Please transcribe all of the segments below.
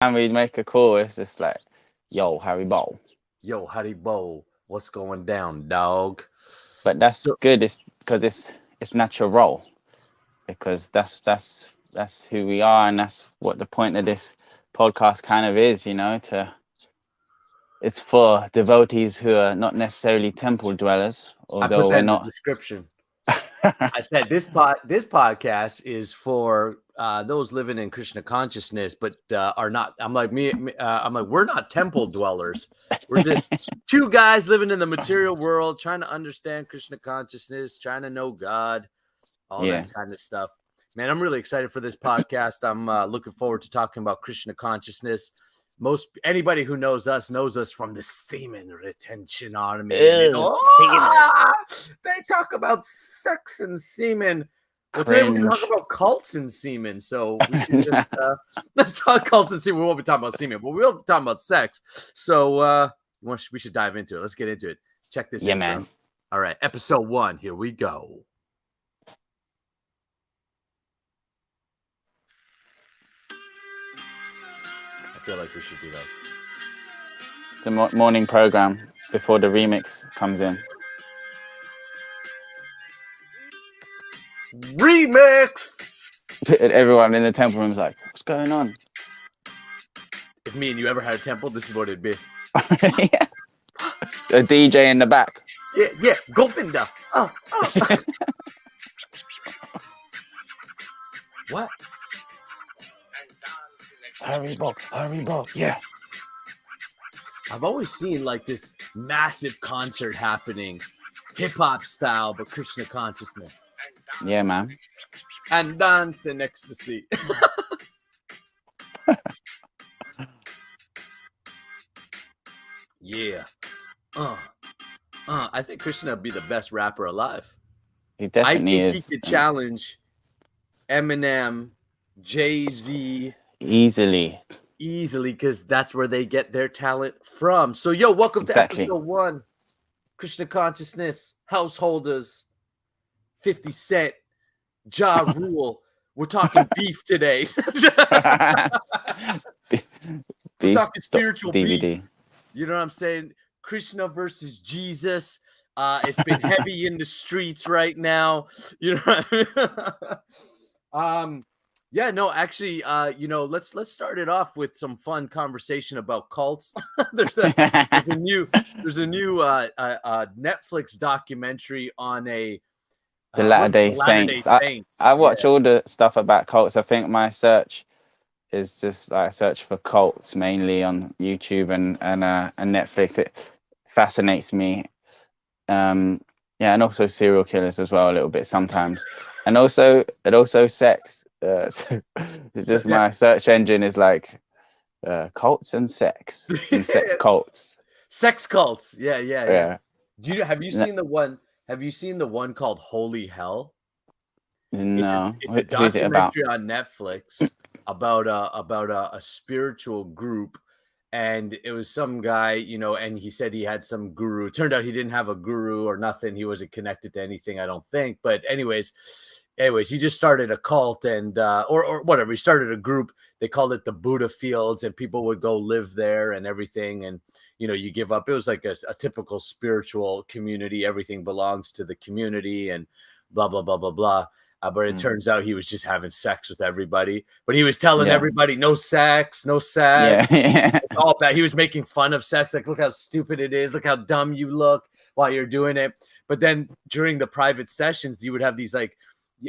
time we make a call, it's just like, yo, Harry Bowl. Yo, Haribo, what's going down, dog? But that's So, good. It's because it's natural, because that's who we are, and that's what the point of this podcast kind of is. It's for devotees who are not necessarily temple dwellers, I put although that we're in the not. description. I said this podcast is for those living in Krishna consciousness, but are not. I'm like I'm like, we're not temple dwellers. We're just two guys living in the material world, trying to understand Krishna consciousness, trying to know God, all Yeah. that kind of stuff. Man, I'm really excited for this podcast. I'm looking forward to talking about Krishna consciousness. Anybody who knows us from the semen retention army. They talk about sex and semen. Well, today we're going to talk about cults and semen. So we should just let's talk cults and semen. We won't be talking about semen, but we'll be talking about sex. So we should dive into it. Let's get into it. Check this intro. Man. All right, episode 1. Here we go. I feel like we should do that. The morning program before the remix comes in. Remix! Everyone in the temple room's like, what's going on? If me and you ever had a temple, this is what it'd be. Yeah. A DJ in the back. Yeah, Govinda. What? Harry Bowl, yeah. I've always seen like this massive concert happening, hip hop style, but Krishna consciousness. Yeah, man. And dance in ecstasy. Yeah. I think Krishna would be the best rapper alive. He definitely is. I think he could challenge Eminem, Jay-Z. Easily, because that's where they get their talent from. So, yo, welcome to episode 1. Krishna Consciousness, Householders, 50 Cent, Ja Rule. We're talking beef today. We're talking spiritual DVD. beef. You know what I'm saying? Krishna versus Jesus. It's been heavy in the streets right now. You know what I mean? Yeah, no, actually, let's start it off with some fun conversation about cults. there's a new Netflix documentary on the Latter-day Saints. I watch all the stuff about cults. I think my search is just like search for cults mainly on YouTube and Netflix. It fascinates me. And also serial killers as well a little bit sometimes, and also sex. So it's just my search engine is like cults and sex and sex cults. Sex cults, yeah. Have you seen the one? Have you seen the one called Holy Hell? No. It's a documentary on Netflix about a spiritual group, and it was some guy, and he said he had some guru. It turned out he didn't have a guru or nothing. He wasn't connected to anything, I don't think. But anyways, he just started a cult and or whatever. He started a group. They called it the Buddha Fields, and people would go live there and everything. And you give up. It was like a typical spiritual community. Everything belongs to the community, and blah blah blah blah blah. But it turns out he was just having sex with everybody. But he was telling everybody, no sex, no sex. Yeah. It's all bad. He was making fun of sex. Like, look how stupid it is. Look how dumb you look while you're doing it. But then during the private sessions, you would have these like,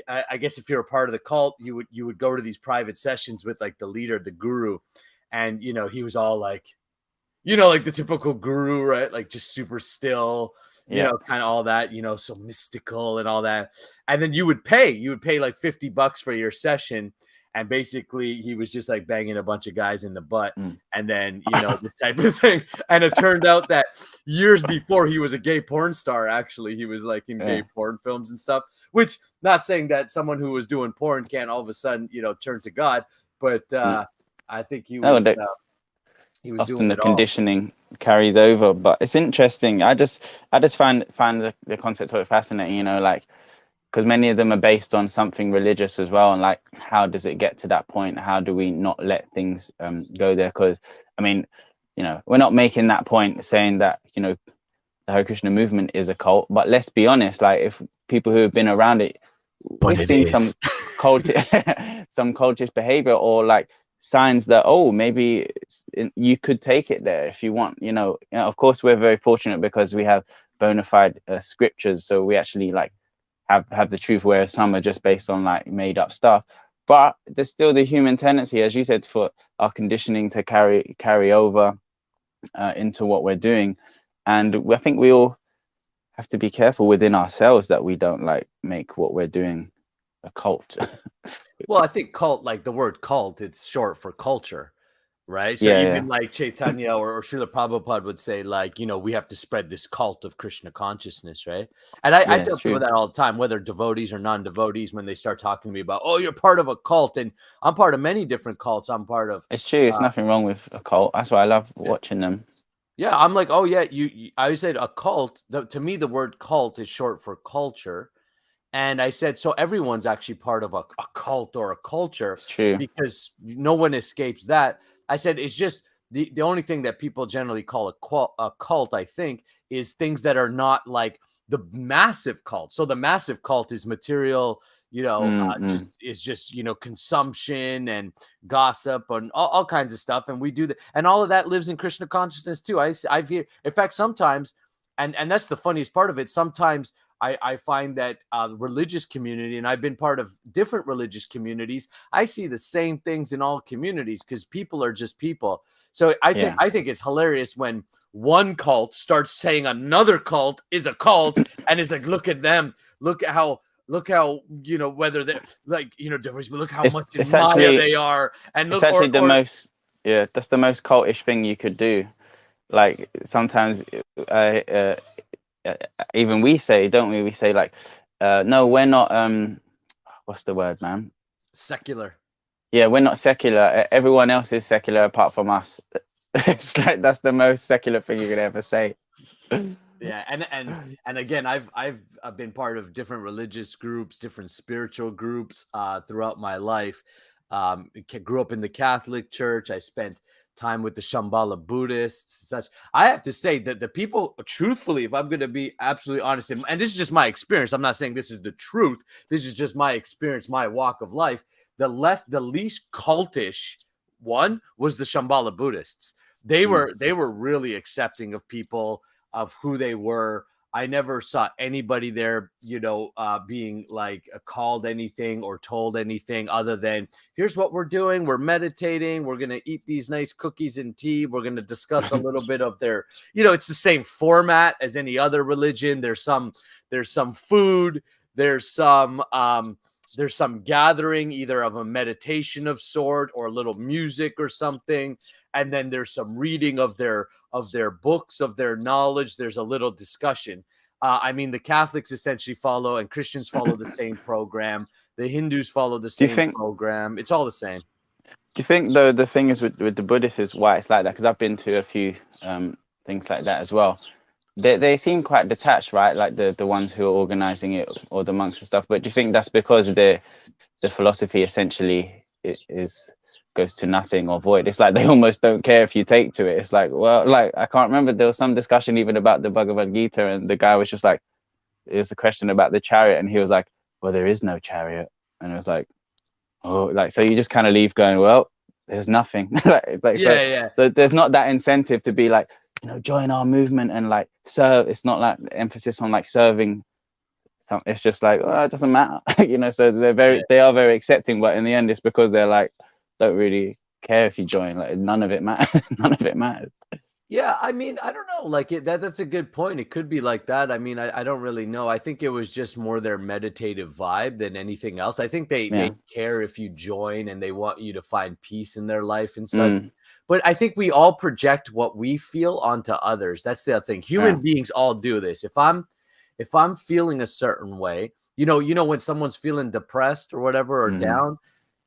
I guess if you're a part of the cult, you would go to these private sessions with like the leader, the guru. And, he was all like, like the typical guru, right? Like just super still, kind of all that, so mystical and all that. And then you would pay like $50 for your session. And basically he was just like banging a bunch of guys in the butt. And then, this type of thing. And it turned out that years before he was a gay porn star, actually, he was like in gay porn films and stuff, which not saying that someone who was doing porn can't all of a sudden, turn to God. But I think he was... he was often doing the conditioning carries over, but it's interesting. I just find the concept of it fascinating. Like because many of them are based on something religious as well, and like, how does it get to that point? How do we not let things go there? Because I mean, you know, we're not making that point saying that, you know, the Hare Krishna movement is a cult, but let's be honest, like, if people who have been around it, But we've seen some some cultish behavior, or like signs that, oh, maybe you could take it there if you want. You know, of course we're very fortunate because we have bona fide scriptures, so we actually like have the truth, whereas some are just based on like made up stuff. But there's still the human tendency, as you said, for our conditioning to carry over into what we're doing. And I think we all have to be careful within ourselves that we don't like make what we're doing a cult. Well, I think cult, like the word cult, it's short for culture, right? So Yeah, even like Chaitanya or Srila Prabhupada would say, like, you know, we have to spread this cult of Krishna consciousness, right? And I yeah, tell it's true. people that all the time, whether devotees or non-devotees, when they start talking to me about, oh, you're part of a cult, and I'm part of many different cults. I'm part of. It's true. It's nothing wrong with a cult. That's why I love watching them. Yeah, I'm like, oh yeah, I said a cult. To me, the word cult is short for culture. And I said, so everyone's actually part of a cult or a culture, It's true. because no one escapes that. I said, it's just the only thing that people generally call a cult, I think, is things that are not like the massive cult. So the massive cult is material, you know, just, you know, consumption and gossip and all kinds of stuff. And we do that. And all of that lives in Krishna consciousness too. I've heard, in fact, sometimes, and that's the funniest part of it. Sometimes I find that religious community, and I've been part of different religious communities, I see the same things in all communities, because people are just people. So I think it's hilarious when one cult starts saying another cult is a cult, and it's like, look at them, look how, you know, whether they're like, you know, different, but look how much in Maya they are, and look, it's actually the most, yeah, that's the most cultish thing you could do. Like sometimes even we say, don't we? We say like, no, we're not. What's the word, man? Secular. Yeah, we're not secular. Everyone else is secular apart from us. It's like that's the most secular thing you could ever say. Yeah, and again, I've been part of different religious groups, different spiritual groups throughout my life. Grew up in the Catholic Church. I spent time with the Shambhala Buddhists, such. I have to say that the people, truthfully, if I'm going to be absolutely honest, and this is just my experience, I'm not saying this is the truth. This is just my experience, my walk of life. The least cultish one was the Shambhala Buddhists. They were really accepting of people, of who they were. I never saw anybody there, you know, being like called anything or told anything other than, here's what we're doing. We're meditating. We're going to eat these nice cookies and tea. We're going to discuss a little bit of their, you know, it's the same format as any other religion. There's some food. There's some gathering, either of a meditation of sort or a little music or something. And then there's some reading of their books, of their knowledge. There's a little discussion. I mean, the Catholics essentially follow, and Christians follow the same program. The Hindus follow the same program. It's all the same. Do you think, though, the thing is with the Buddhists is why it's like that? Because I've been to a few things like that as well. They seem quite detached, right? Like the ones who are organizing it, or the monks and stuff. But do you think that's because the philosophy essentially goes to nothing or void? It's like they almost don't care if you take to it. It's like, well, like I can't remember, there was some discussion even about the Bhagavad Gita, and the guy was just like, it was a question about the chariot, and he was like, well, there is no chariot. And it was like, oh, like, so you just kind of leave going, well, there's nothing. So there's not that incentive to be like, you know, join our movement and like serve. It's not like emphasis on like serving. It's just like, well, it doesn't matter. You know, so they are very accepting, but in the end it's because they're like, don't really care if you join. Like none of it matters. None of it matters. Yeah, I mean, I don't know. Like that's a good point. It could be like that. I mean, I don't really know. I think it was just more their meditative vibe than anything else. I think they care if you join, and they want you to find peace in their life and such. But I think we all project what we feel onto others. That's the other thing. Human beings all do this. If I'm feeling a certain way, you know, when someone's feeling depressed or whatever, or down,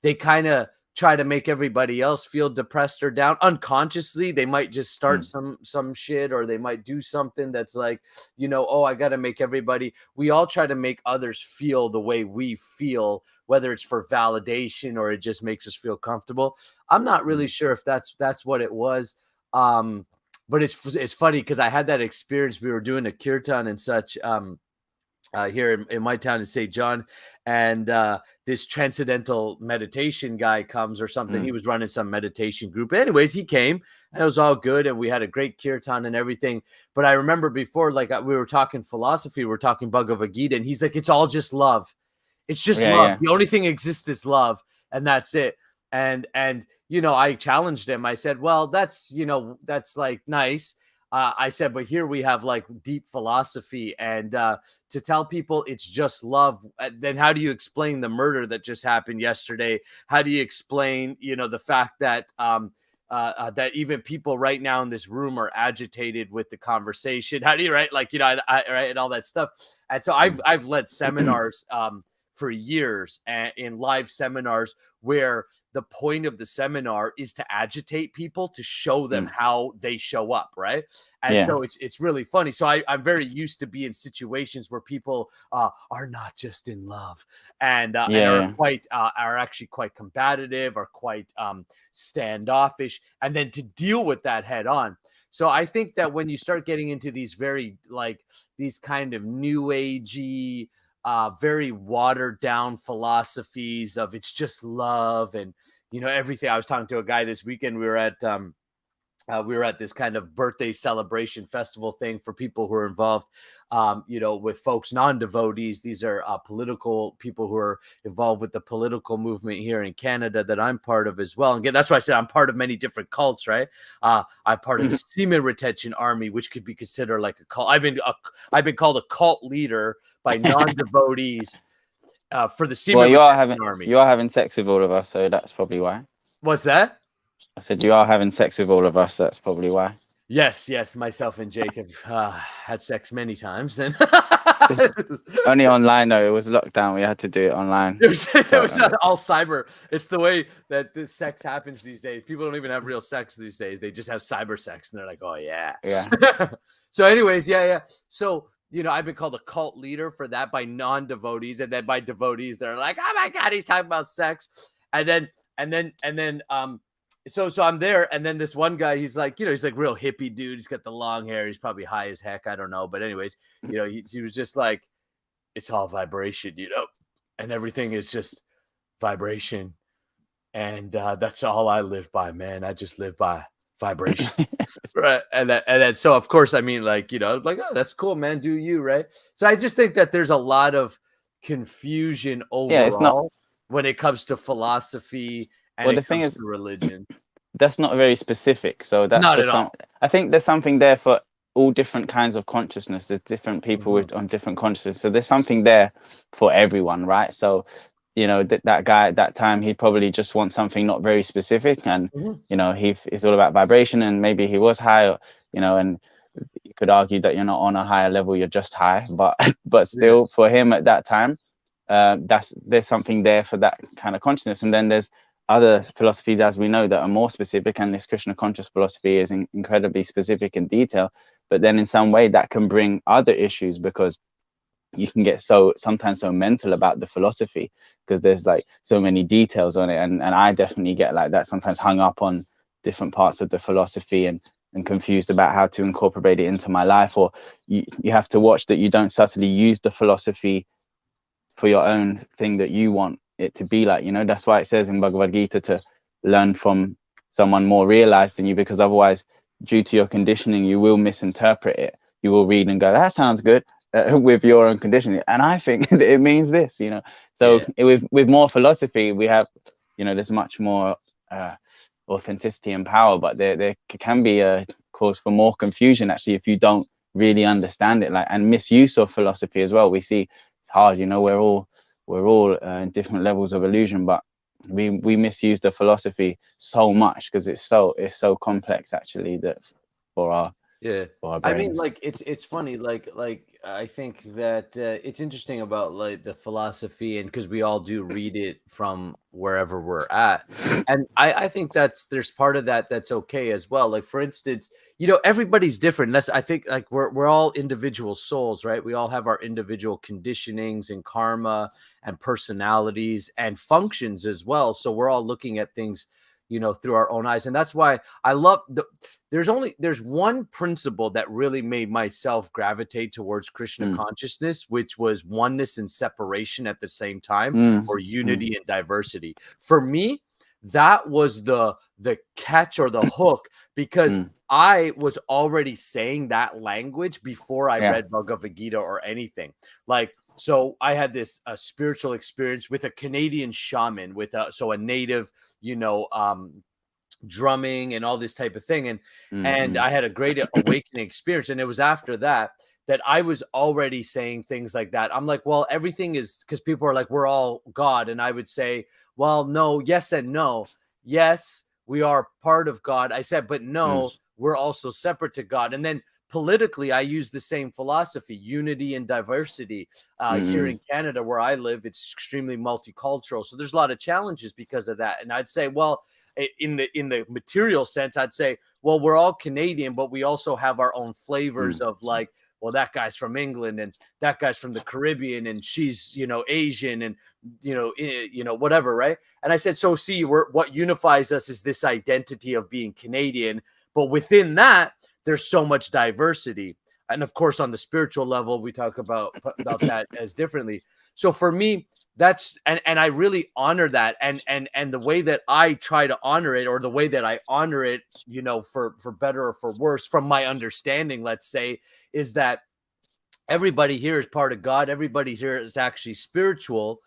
they kind of try to make everybody else feel depressed or down. Unconsciously, they might just start some shit, or they might do something that's like, you know, oh, I got to make everybody. We all try to make others feel the way we feel, whether it's for validation or it just makes us feel comfortable. I'm not really sure if that's what it was. But it's funny because I had that experience. We were doing a kirtan and such. Here in my town in St. John, and this transcendental meditation guy comes or something. He was running some meditation group. Anyways, he came and it was all good, and we had a great kirtan and everything. But I remember before, like we were talking philosophy, we were talking Bhagavad Gita, and he's like, "It's all just love. It's just love. Yeah. The only thing exists is love, and that's it." And you know, I challenged him. I said, "Well, that's, you know, that's like nice." I said, but here we have like deep philosophy, and to tell people it's just love, then how do you explain the murder that just happened yesterday? How do you explain, you know, the fact that that even people right now in this room are agitated with the conversation? How do you, right? Like, you know, right, and all that stuff. And so I've led seminars for years, and in live seminars where the point of the seminar is to agitate people, to show them how they show up, right? And so it's really funny. So I'm very used to be in situations where people are not just in love, and are quite are actually quite combative, or quite standoffish, and then to deal with that head on. So I think that when you start getting into these very, like, these kind of new agey, very watered down philosophies of it's just love and, you know, everything. I was talking to a guy this weekend. We were at this kind of birthday celebration festival thing for people who are involved, you know, with folks, non-devotees. These are political people who are involved with the political movement here in Canada that I'm part of as well. And again, that's why I said I'm part of many different cults, right? I'm part of the Semen Retention Army, which could be considered like a cult. I've been called a cult leader by non-devotees for the Semen Retention Army. You are having sex with all of us, so that's probably why. What's that? I said you are having sex with all of us. That's probably why. Yes, myself and Jake have had sex many times, and only online though. It was lockdown. We had to do it online. It was all cyber. It's the way that this sex happens these days. People don't even have real sex these days. They just have cyber sex, and they're like, "Oh yeah." So, anyways, So, you know, I've been called a cult leader for that by non-devotees, and then by devotees, they're like, "Oh my God, he's talking about sex," and then so I'm there, and then this one guy, he's like, you know, he's like real hippie dude. He's got the long hair. He's probably high as heck. I don't know. But anyways, you know, he was just like, it's all vibration, you know, and everything is just vibration. And that's all I live by, man. I just live by vibration. Right. And then, so of course, I mean, like, you know, like, oh, that's cool, man. Do you, right? So I just think that there's a lot of confusion overall when it comes to philosophy. And the thing is, religion, that's not very specific. So that's not at all. I think there's something there for all different kinds of consciousness. There's different people on different consciousness. So there's something there for everyone, right? So, you know, that guy at that time, he probably just wants something not very specific, and you know, it's all about vibration, and maybe he was high, you know, and you could argue that you're not on a higher level, you're just high, but still, for him at that time, there's something there for that kind of consciousness. And then there's other philosophies, as we know, that are more specific, and this Krishna conscious philosophy is incredibly specific in detail, but then in some way that can bring other issues, because you can get sometimes so mental about the philosophy because there's like so many details on it, and I definitely get like that, sometimes hung up on different parts of the philosophy and confused about how to incorporate it into my life. Or you have to watch that you don't subtly use the philosophy for your own thing that you want it to be like, you know. That's why it says in Bhagavad Gita to learn from someone more realized than you, because otherwise, due to your conditioning, you will misinterpret it. You will read and go, that sounds good, with your own conditioning, and I think that it means this, you know. So with more philosophy, we have, you know, there's much more authenticity and power, but there can be a cause for more confusion actually if you don't really understand it, like, and misuse of philosophy as well. We see it's hard, you know. We're all in different levels of illusion, but we misuse the philosophy so much because it's so complex actually, that for our Yeah. for our I mean, brains. like it's funny, like I think that it's interesting about like the philosophy, and because we all do read it from wherever we're at. And I think there's part of that that's okay as well. Like for instance, everybody's different. That's I think like we're all individual souls, right? We all have our individual conditionings and karma and personalities and functions as well. So we're all looking at things, through our own eyes. And that's why I love there's one principle that really made myself gravitate towards Krishna consciousness, which was oneness and separation at the same time, or unity and diversity. For me, that was the catch or the hook, because I was already saying that language before I read Bhagavad Gita or anything. Like, so I had this spiritual experience with a Canadian shaman, with a native, drumming and all this type of thing. And I had a great awakening experience. And it was after that I was already saying things like that. I'm like, well, everything is, because people are like, we're all God. And I would say, well, no, yes and no. Yes, we are part of God. I said, but no, we're also separate to God. And then politically, I use the same philosophy, unity and diversity. Here in Canada, where I live, it's extremely multicultural. So there's a lot of challenges because of that. And I'd say, well, in the material sense, I'd say, well, we're all Canadian, but we also have our own flavors of like, well, that guy's from England and that guy's from the Caribbean and she's, Asian and, whatever. Right. And I said, so see, what unifies us is this identity of being Canadian. But within that, there's so much diversity. And of course, on the spiritual level, we talk about that as differently. So for me, that's and I really honor that, and the way that I try to honor it, or the way that I honor it, for better or for worse, from my understanding, let's say, is that everybody here is part of God. Everybody here is actually spiritual,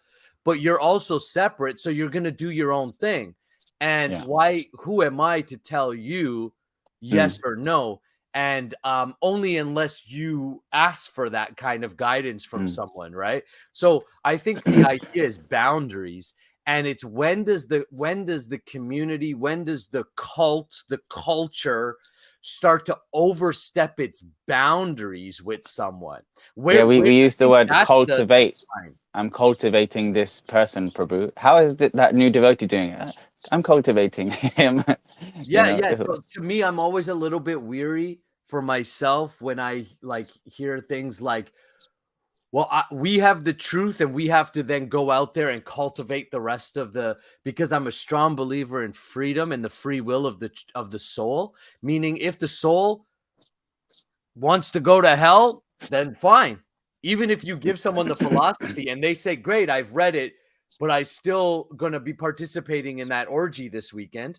but you're also separate. So you're going to do your own thing. And who am I to tell you yes or no? And only unless you ask for that kind of guidance from someone, right? So I think the idea is boundaries. And it's when does the community, when does the cult, the culture start to overstep its boundaries with someone? We use the word cultivate. I'm cultivating this person, Prabhu. How is that new devotee doing? I'm cultivating him. So to me, I'm always a little bit weary for myself when I like hear things like, well, we have the truth and we have to then go out there and cultivate the rest of because I'm a strong believer in freedom and the free will of the soul. Meaning, if the soul wants to go to hell, then fine. Even if you give someone the philosophy and they say, great, I've read it, but I still going to be participating in that orgy this weekend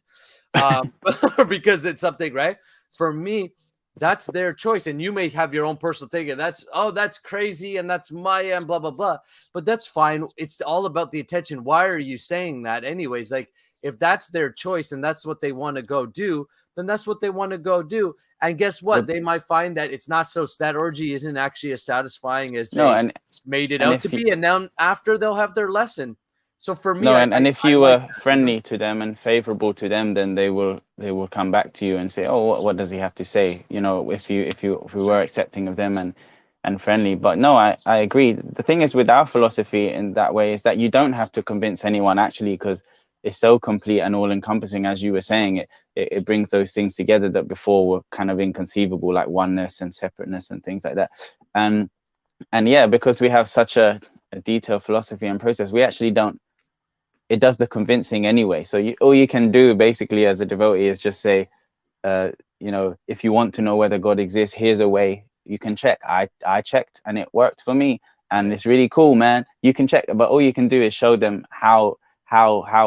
because it's something, right? For me, that's their choice. And you may have your own personal thing, and that's crazy, and that's my blah, blah, blah. But that's fine. It's all about the attention. Why are you saying that anyways? Like, if that's their choice and that's what they want to go do, then that's what they want to go do. And guess what? They might find that it's not that orgy isn't actually as satisfying as they made it out to be. And now after, they'll have their lesson. So for me, and if you were friendly to them and favorable to them, then they will come back to you and say, oh, what does he have to say? If we were accepting of them and friendly. But no, I agree. The thing is with our philosophy in that way is that you don't have to convince anyone, actually, because it's so complete and all encompassing. As you were saying, it brings those things together that before were kind of inconceivable, like oneness and separateness and things like that. And because we have such a detailed philosophy and process, we actually don't. It does the convincing anyway. So all you can do basically as a devotee is just say, if you want to know whether God exists, here's a way you can check. I checked and it worked for me, and it's really cool, man. You can check, but all you can do is show them how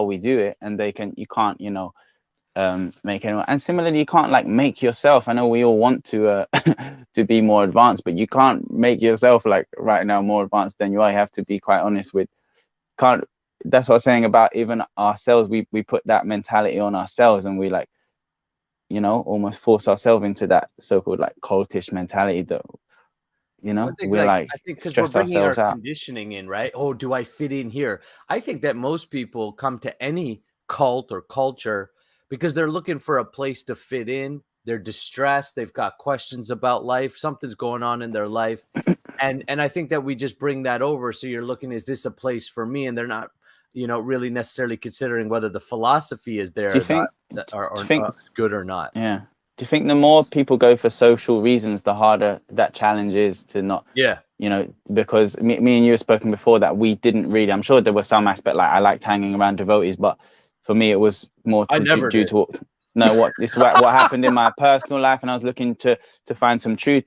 we do it, and you can't make anyone. And similarly, you can't like make yourself. I know we all want to to be more advanced, but you can't make yourself like right now more advanced than you are. You have to be quite honest with. That's what I was saying about even ourselves. We put that mentality on ourselves, and we like, almost force ourselves into that so-called like cultish mentality that, we're I think because we're stress bringing ourselves our out. conditioning in, right? Oh, do I fit in here? I think that most people come to any cult or culture because they're looking for a place to fit in they're distressed, they've got questions about life, something's going on in their life. And I think that we just bring that over. So you're looking, is this a place for me? And they're not, really necessarily considering whether the philosophy is there or good or not. Yeah. Do you think the more people go for social reasons, the harder that challenge is to not? Yeah. Because me and you have spoken before that we didn't really. I'm sure there was some aspect like I liked hanging around devotees, but for me it was more due to what happened in my personal life, and I was looking to find some truth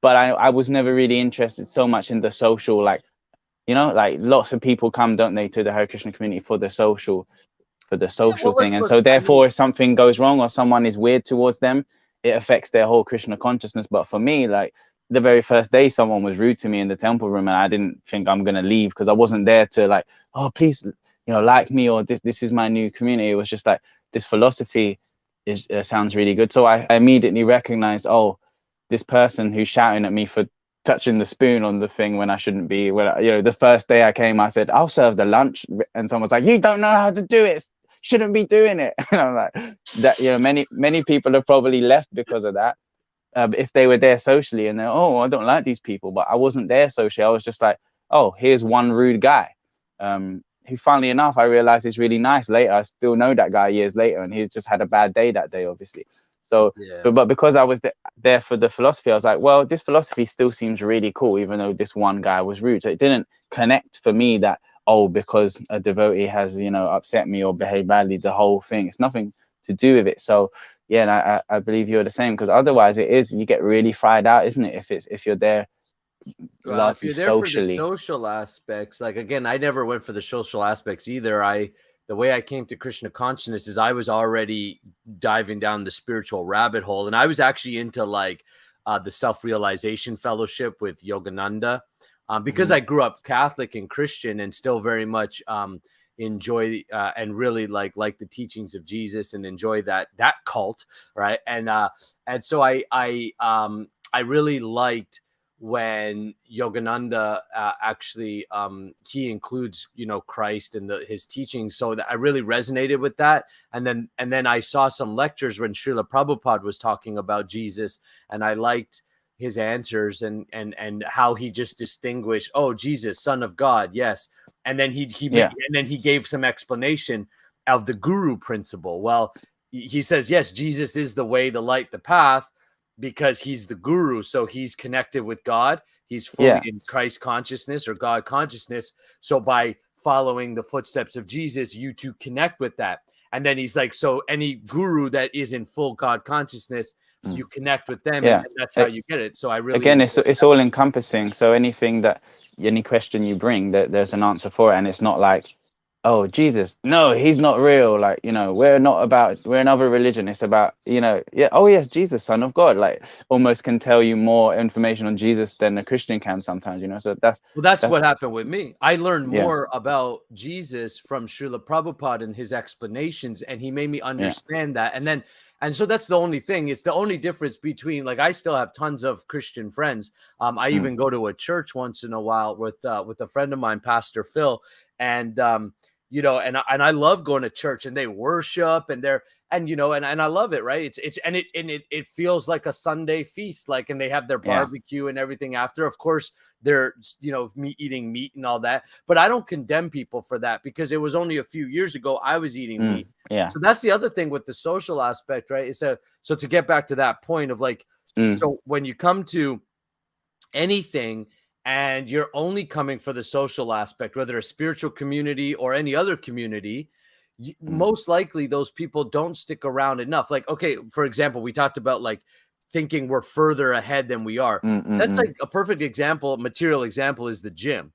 but I was never really interested so much in the social, like lots of people come, don't they, to the Hare Krishna community for the social thing. And so therefore if something goes wrong or someone is weird towards them, it affects their whole Krishna consciousness. But for me, like the very first day someone was rude to me in the temple room, and I didn't think I'm gonna leave because I wasn't there to like, oh please, like me, or this is my new community. It was just like, this philosophy sounds really good. So I immediately recognized, oh, this person who's shouting at me for touching the spoon on the thing when I shouldn't be. The first day I came, I said, I'll serve the lunch, and someone's like, you don't know how to do it, shouldn't be doing it. And I'm like, that many people have probably left because of that. If they were there socially and they're, oh, I don't like these people, but I wasn't there socially. I was just like, oh, here's one rude guy, who funnily enough I realized is really nice later. I still know that guy years later, and he's just had a bad day that day, obviously. So but because I was there for the philosophy, I was like, well, this philosophy still seems really cool, even though this one guy was rude. So it didn't connect for me that, oh, because a devotee has upset me or behaved badly, the whole thing, it's nothing to do with it. So yeah, and I believe you're the same, because otherwise you get really fried out, isn't it, if you're there largely if you're there socially. for the social aspects, like again, I never went for the social aspects either. The way I came to Krishna consciousness is I was already diving down the spiritual rabbit hole, and I was actually into like the self-realization fellowship with Yogananda, because I grew up Catholic and Christian and still very much enjoy and really like the teachings of Jesus and enjoy that cult, right? And so I really liked when Yogananda actually he includes Christ in his teachings, so that I really resonated with that. And then I saw some lectures when Srila Prabhupada was talking about Jesus, and I liked his answers and how he just distinguished, oh, Jesus, Son of God, yes. And then he gave some explanation of the guru principle. Well, he says, yes, Jesus is the way, the light, the path, because he's the guru, so he's connected with God. He's fully in Christ consciousness or God consciousness. So by following the footsteps of Jesus, you too connect with that. And then he's like, so any guru that is in full God consciousness, you connect with them, and that's how you get it. So I really, again, it's all encompassing. So any question you bring, there's an answer for it, and it's not like, oh, Jesus, no, he's not real. Like, we're another religion. It's about, oh yes, Jesus, Son of God, like almost can tell you more information on Jesus than a Christian can sometimes, So that's what happened with me. I learned more about Jesus from Srila Prabhupada and his explanations, and he made me understand that. And so that's the only thing. It's the only difference between, like, I still have tons of Christian friends. I even go to a church once in a while with a friend of mine, Pastor Phil, and and I love going to church, and they worship, and and I love it, right? It feels like a Sunday feast, like, and they have their barbecue and everything after. Of course, they're eating meat and all that, but I don't condemn people for that, because it was only a few years ago I was eating meat. So that's the other thing with the social aspect, right? So to get back to that point of like, so when you come to anything and you're only coming for the social aspect, whether a spiritual community or any other community, most likely those people don't stick around enough. Like, okay, for example, we talked about like thinking we're further ahead than we are. That's like a perfect example, material example is the gym,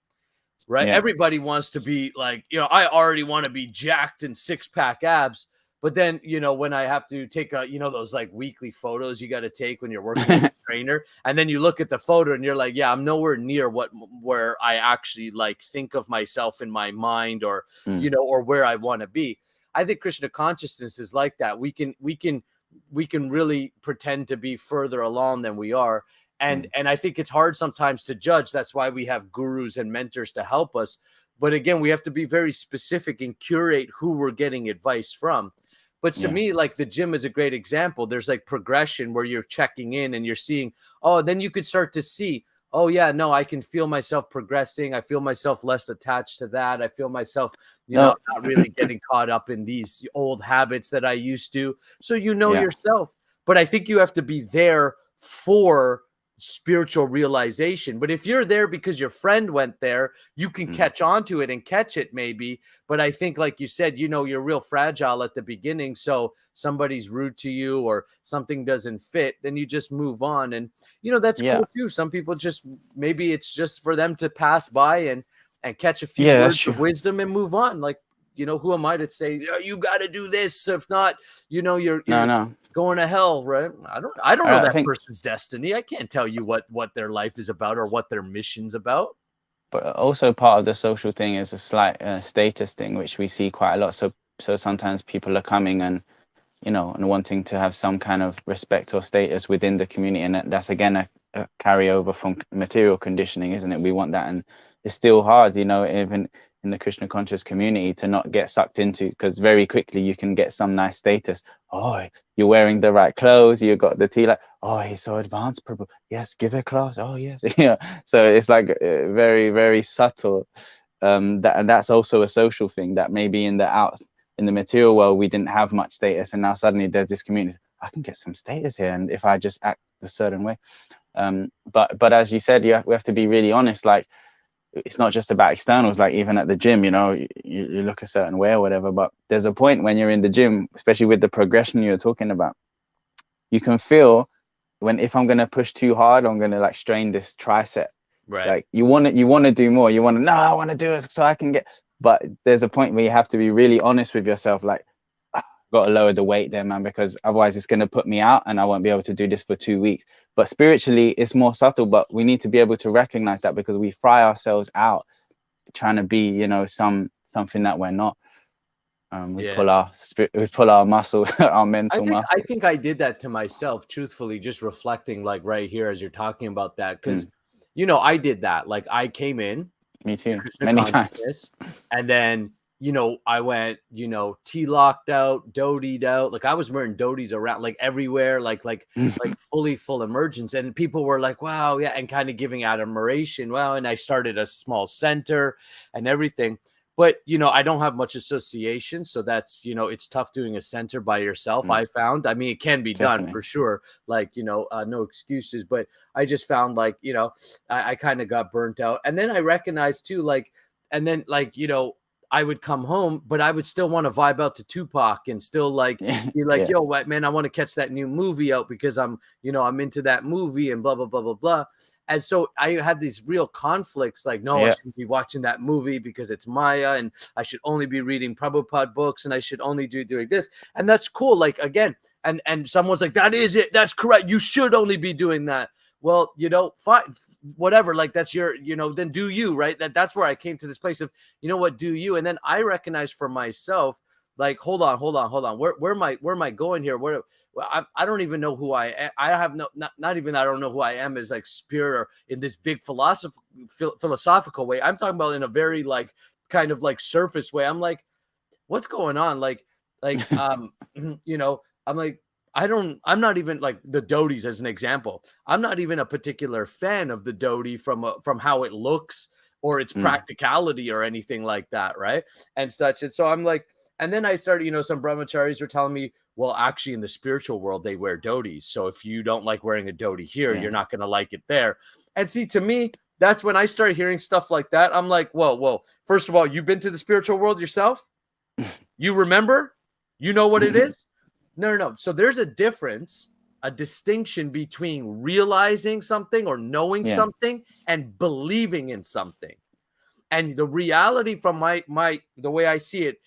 right? Everybody wants to be like, I already want to be jacked and 6-pack abs. But then, when I have to take those like weekly photos you got to take when you're working with a trainer, and then you look at the photo and you're like, yeah, I'm nowhere near where I actually like think of myself in my mind, or, or where I want to be. I think Krishna consciousness is like that. We can really pretend to be further along than we are. And I think it's hard sometimes to judge. That's why we have gurus and mentors to help us. But again, we have to be very specific and curate who we're getting advice from. But to me, like the gym is a great example. There's like progression where you're checking in and you're seeing, oh, then you could start to see, oh yeah, no, I can feel myself progressing. I feel myself less attached to that. I feel myself, not really getting caught up in these old habits that I used to. So yourself. But I think you have to be there for spiritual realization. But if you're there because your friend went there, you can catch on to it and catch it maybe. But I think, like you said, you're real fragile at the beginning. So somebody's rude to you or something doesn't fit, then you just move on. And, that's cool too. Some people just, maybe it's just for them to pass by and catch a few words of wisdom and move on. Like, who am I to say, you got to do this? If not, you're going to hell, right? I don't know that person's destiny. I can't tell you what their life is about or what their mission's about. But also part of the social thing is a slight status thing, which we see quite a lot. So sometimes people are coming and, and wanting to have some kind of respect or status within the community. And that's, again, a carryover from material conditioning, isn't it? We want that. And it's still hard, even in the Krishna conscious community, to not get sucked into, because very quickly you can get some nice status. Oh, you're wearing the right clothes, you got the tea, like, oh, he's so advanced, Prabhu. Yes, give a class. Oh yes. So it's like very, very subtle. And that's also a social thing, that maybe in the material world we didn't have much status, and now suddenly there's this community. I can get some status here, and if I just act a certain way. But as you said, we have to be really honest. Like, it's not just about externals. Like, even at the gym, you look a certain way or whatever, but there's a point when you're in the gym, especially with the progression you're talking about, you can feel if I'm going to push too hard, I'm going to like strain this tricep. Right. Like, you want to do more. You want to, no, I want to do it so I can get, but there's a point where you have to be really honest with yourself. Like, got to lower the weight there, man, because otherwise it's going to put me out and I won't be able to do this for 2 weeks. But spiritually it's more subtle, but we need to be able to recognize that, because we fry ourselves out trying to be, something that we're not. We pull our muscle, our mental muscle. I think I did that to myself, truthfully, just reflecting, like right here as you're talking about that, because I did that. Like, I came in, me too, many times, and then I went, T locked out, dotied out. Like, I was wearing doties around, like everywhere, like fully full emergence. And people were like, wow, yeah. And kind of giving admiration. Wow. And I started a small center and everything. But, I don't have much association. So that's, it's tough doing a center by yourself. I found, I mean, it can be done for sure. Like, no excuses. But I just found, like, I kind of got burnt out. And then I recognized too, like, and then, like, I would come home, but I would still want to vibe out to Tupac and still like be like, yo, what, man, I want to catch that new movie out because I'm into that movie and blah, blah, blah, blah, blah. And so I had these real conflicts, like, no, I shouldn't be watching that movie because it's Maya, and I should only be reading Prabhupada books, and I should only be doing this. And that's cool. Like, again, and someone's like, that is it. That's correct. You should only be doing that. Well, fine, whatever, like, that's your, then do you, right? That's where I came to this place of, what, do you? And then I recognized for myself, like, hold on. Where am I going here? I don't even know who I am. I have not even, I don't know who I am as like spirit or in this big philosophical way. I'm talking about in a very like kind of like surface way. I'm like, what's going on? Like, I'm like, I'm not even like the doties as an example. I'm not even a particular fan of the doti from how it looks or its practicality or anything like that. Right. And such. And so I'm like, and then I started, some brahmacharis were telling me, well, actually in the spiritual world, they wear dotis. So if you don't like wearing a dhoti here, you're not going to like it there. And see, to me, that's when I started hearing stuff like that. I'm like, whoa. First of all, you've been to the spiritual world yourself? You remember? You know what it is? No. So there's a difference, a distinction between realizing something or knowing something and believing in something. And the reality from the way I see it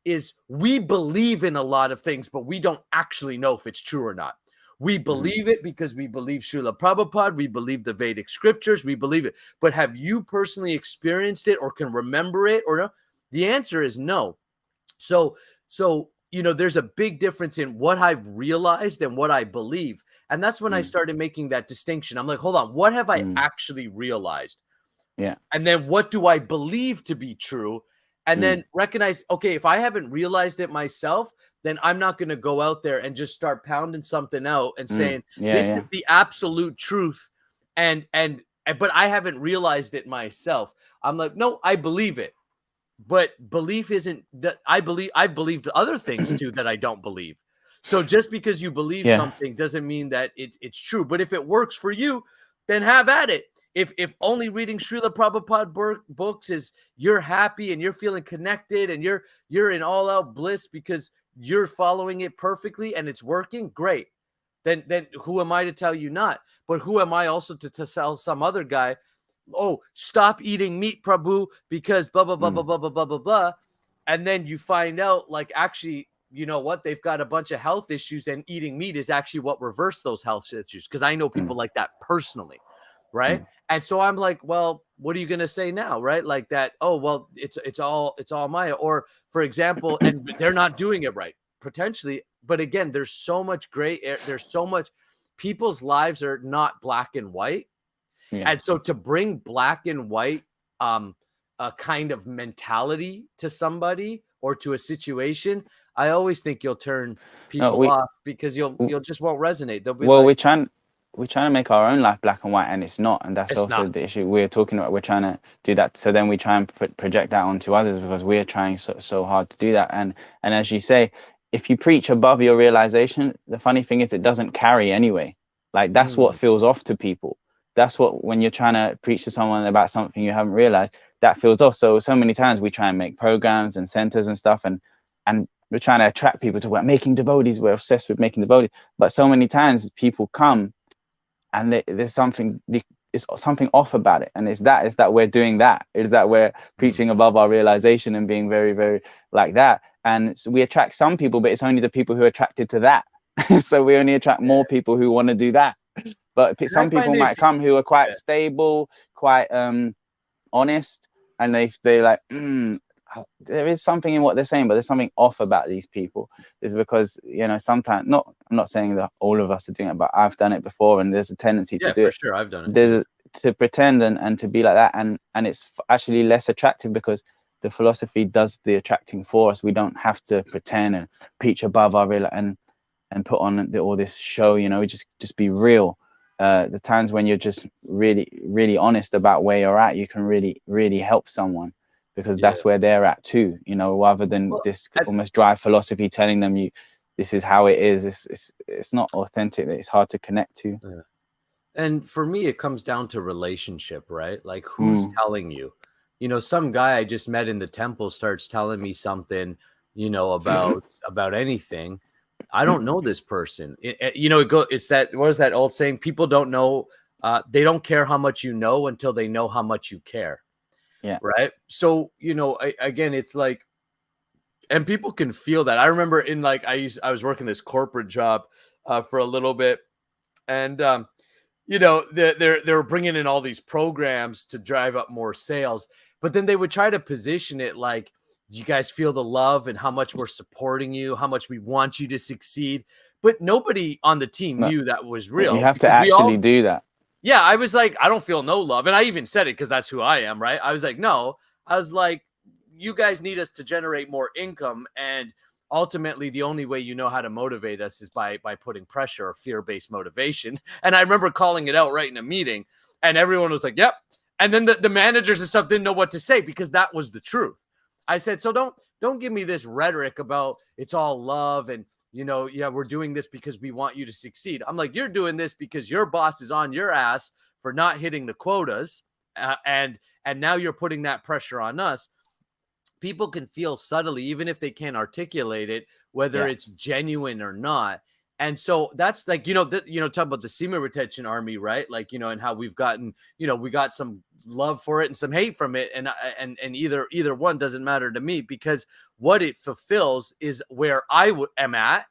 is we believe in a lot of things, but we don't actually know if it's true or not. We believe it because we believe Srila Prabhupada, we believe the Vedic scriptures, we believe it. But have you personally experienced it or can remember it or no? The answer is no. So there's a big difference in what I've realized and what I believe. And that's when I started making that distinction. I'm like, hold on, what have I actually realized? Yeah. And then what do I believe to be true? And then recognize, okay, if I haven't realized it myself, then I'm not going to go out there and just start pounding something out and saying, this is the absolute truth. But I haven't realized it myself. I'm like, no, I believe it. But belief isn't that I've believed other things too that I don't believe. So just because you believe something doesn't mean that it's true. But if it works for you, then have at it. If only reading Srila Prabhupada books is you're happy and you're feeling connected and you're in all out bliss because you're following it perfectly and it's working, great. Then who am I to tell you not? But who am I also to tell some other guy, oh, stop eating meat, Prabhu, because blah, blah, blah, blah, blah, blah, blah, blah, blah. And then you find out, like, actually, you know what? They've got a bunch of health issues and eating meat is actually what reversed those health issues. Because I know people like that personally, right? And so I'm like, well, what are you going to say now, right? Like that, oh, well, it's all Maya. Or, for example, and they're not doing it right, potentially. But again, there's so much gray air. There's so much, people's lives are not black and white. And so to bring black and white a kind of mentality to somebody or to a situation, I always think you'll turn people off because you'll just won't resonate. They'll be we're trying to make our own life black and white, and it's not. And that's also not the issue we're talking about. We're trying to do that, so then we try and project that onto others because we're trying so hard to do that. And as you say, if you preach above your realization, the funny thing is it doesn't carry anyway. Like that's what feels off to people. That's what, when you're trying to preach to someone about something you haven't realized, that feels off. So many times we try and make programs and centers and stuff, and we're trying to attract people to what making devotees. We're obsessed with making devotees, but so many times people come and there's something off about it, and it's that we're doing that. Is that we're preaching above our realization and being very, very like that, and so we attract some people, but it's only the people who are attracted to that. So we only attract more people who want to do that. But some people might come who are quite stable, quite honest, and they like, there is something in what they're saying, but there's something off about these people. Is because, you know, sometimes, I'm not saying that all of us are doing it, but I've done it before, and there's a tendency to do it. Sure, I've done it. There's to pretend and to be like that, and it's actually less attractive because the philosophy does the attracting for us. We don't have to pretend and preach above our real and put on all this show. You know, just be real. The times when you're just really, really honest about where you're at, you can really, really help someone, because that's where they're at too, you know, rather than this almost dry philosophy telling them this is how it is. It's not authentic. It's hard to connect to. And for me, it comes down to relationship, right? Like who's telling you? You know, some guy I just met in the temple starts telling me something, you know, about anything. I don't know this person. It's that, what is that old saying? People don't know, they don't care how much you know until they know how much you care. Yeah. Right. So, you know, again, it's like, and people can feel that. I remember in like, I was working this corporate job for a little bit, and you know, they're bringing in all these programs to drive up more sales, but then they would try to position it like, you guys feel the love and how much we're supporting you, how much we want you to succeed. But nobody on the team knew that was real. You have to actually do that. Yeah, I was like, I don't feel no love. And I even said it because that's who I am, right? I was like, no. I was like, you guys need us to generate more income. And ultimately, the only way you know how to motivate us is by putting pressure or fear-based motivation. And I remember calling it out right in a meeting. And everyone was like, yep. And then the managers and stuff didn't know what to say because that was the truth. I said, so don't give me this rhetoric about it's all love and, you know, yeah, we're doing this because we want you to succeed. I'm like, you're doing this because your boss is on your ass for not hitting the quotas. And now you're putting that pressure on us. People can feel subtly, even if they can't articulate it, whether it's genuine or not. And so that's like, talk about the semen retention army, right? Like, you know, and how we've gotten, you know, we got some love for it and some hate from it. And either one doesn't matter to me, because what it fulfills is where I am at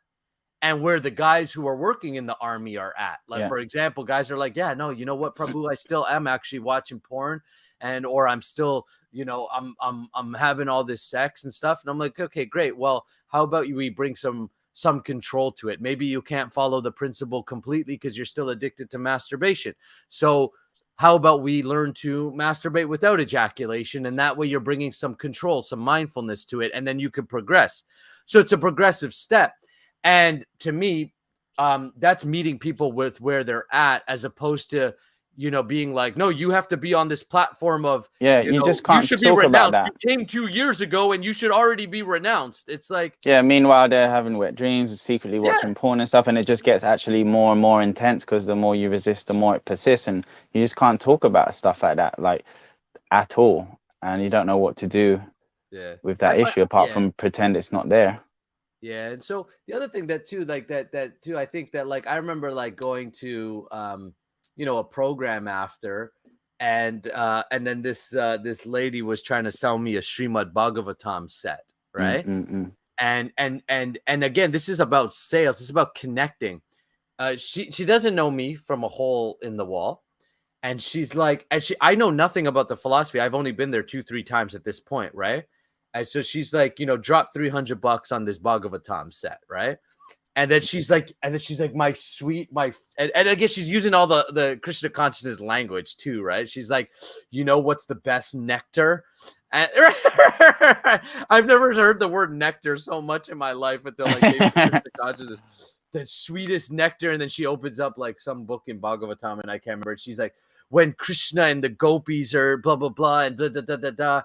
and where the guys who are working in the army are at. Like, for example, guys are like, yeah, no, you know what, Prabhu, I still am actually watching porn, or I'm still, you know, I'm having all this sex and stuff. And I'm like, okay, great. Well, how about we bring some control to it? Maybe you can't follow the principle completely because you're still addicted to masturbation. So how about we learn to masturbate without ejaculation? And that way you're bringing some control, some mindfulness to it, and then you can progress. So it's a progressive step. And to me, that's meeting people with where they're at, as opposed to, you know, being like, no, you have to be on this platform of, you just can't you should be talk about renounced. that. You came 2 years ago and you should already be renounced. It's like, meanwhile they're having wet dreams, secretly watching porn and stuff, and it just gets actually more and more intense, because the more you resist, the more it persists, and you just can't talk about stuff like that, like, at all, and you don't know what to do with that issue apart from pretend it's not there. Yeah. And so the other thing that too, like that too, I think that, like, I remember like going to, you know, a program after, and then this lady was trying to sell me a Srimad Bhagavatam set, right? And again, this is about sales. This is about connecting. She doesn't know me from a hole in the wall, and she's like, I know nothing about the philosophy. I've only been there 2-3 times at this point, right? And so she's like, you know, drop $300 on this Bhagavatam set, right? And then she's like, my sweet, and I guess she's using all the Krishna consciousness language too, right? She's like, you know, what's the best nectar? And I've never heard the word nectar so much in my life until like Krishna consciousness. The sweetest nectar. And then she opens up like some book in Bhagavatam, and I can't remember. She's like, when Krishna and the gopis are blah blah blah and da da da da da.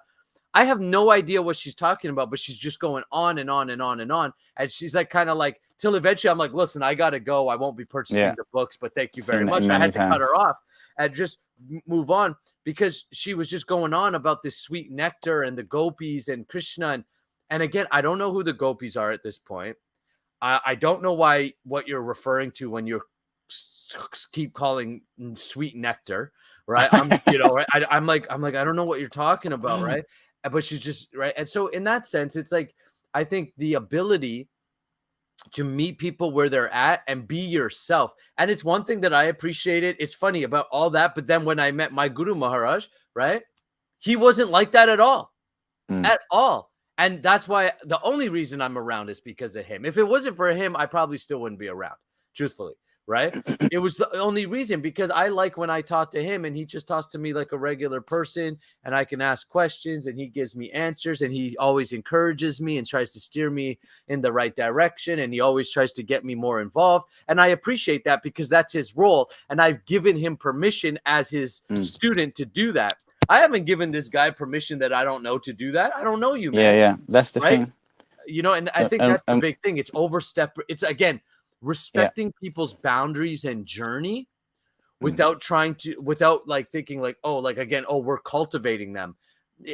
I have no idea what she's talking about, but she's just going on and on and on and on. And she's like, kind of like, till eventually I'm like, listen, I got to go. I won't be purchasing the books, but thank you very much. I had to cut her off and just move on, because she was just going on about this sweet nectar and the gopis and Krishna. And again, I don't know who the gopis are at this point. I don't know what you're referring to when you keep calling sweet nectar, right? I'm like, I don't know what you're talking about, right? But she's just right. And so in that sense, it's like, I think the ability to meet people where they're at and be yourself. And it's one thing that I appreciated. It's funny about all that. But then when I met my Guru Maharaj, right, he wasn't like that at all, at all. And that's why the only reason I'm around is because of him. If it wasn't for him, I probably still wouldn't be around, truthfully. Right? It was the only reason, because I like when I talk to him and he just talks to me like a regular person, and I can ask questions and he gives me answers, and he always encourages me and tries to steer me in the right direction. And he always tries to get me more involved. And I appreciate that, because that's his role. And I've given him permission as his student to do that. I haven't given this guy permission that I don't know to do that. I don't know you, man. Yeah. That's the thing. You know, and I think that's the big thing. It's overstep. It's, again, respecting people's boundaries and journey without like thinking like, oh, like, again, oh, we're cultivating them.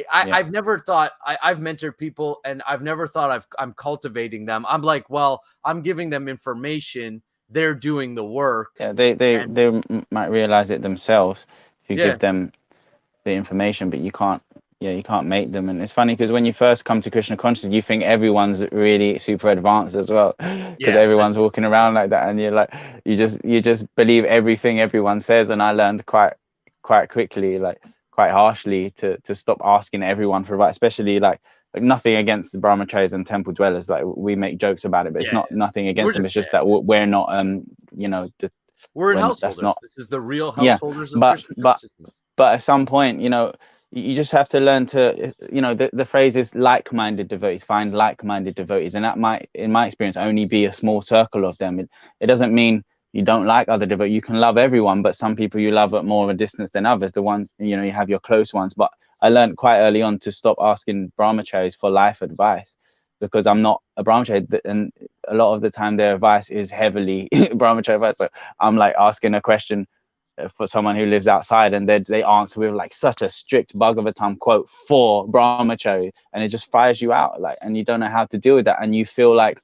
I've never thought I've mentored people, and I've never thought I'm cultivating them. I'm like, well, I'm giving them information. They're doing the work. Yeah, they might realize it themselves if you give them the information, but you can't make them. And it's funny, because when you first come to Krishna Consciousness, you think everyone's really super advanced as well, because everyone's walking around like that, and you're like, you just believe everything everyone says. And I learned quite quickly, like quite harshly, to stop asking everyone for advice, especially like nothing against the brahmacharis and temple dwellers, like we make jokes about it, but it's nothing against them. It's just that we're not we're in householders. This is the real householders of Krishna Consciousness. But at some point, you just have to learn to, the phrase is like-minded devotees, find like-minded devotees. And that might, in my experience, only be a small circle of them. It doesn't mean you don't like other devotees. You can love everyone, but some people you love at more of a distance than others. The ones, you have your close ones. But I learned quite early on to stop asking brahmacharis for life advice, because I'm not a brahmachari, and a lot of the time their advice is heavily brahmachari advice. So I'm like asking a question for someone who lives outside, and they answer with like such a strict Bhagavatam quote for brahmachari, and it just fires you out, like, and you don't know how to deal with that, and you feel like,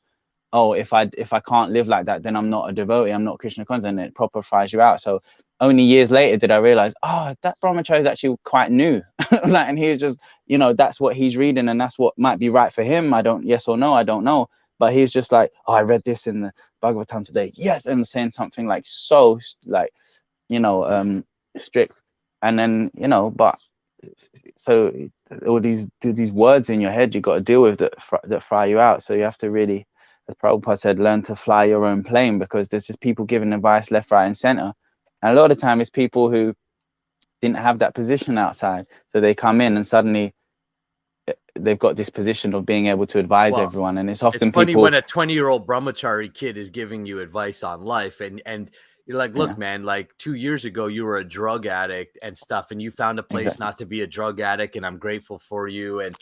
oh, if I can't live like that, then I'm not a devotee, I'm not Krishna conscious, and it proper fires you out. So only years later did I realize, oh, that brahmachari is actually quite new. Like, and he's just, that's what he's reading, and that's what might be right for him. I don't know. But he's just like, oh, I read this in the Bhagavatam today. Yes. And saying something like so like, strict. And then, but so all these words in your head you got to deal with that fry you out. So you have to really, as Prabhupada said, learn to fly your own plane, because there's just people giving advice left, right, and center. And a lot of the time it's people who didn't have that position outside. So they come in and suddenly they've got this position of being able to advise everyone, and it's often funny people when a 20-year-old brahmachari kid is giving you advice on life, and you're like, look, man, like 2 years ago you were a drug addict and stuff, and you found a place not to be a drug addict, and I'm grateful for you, and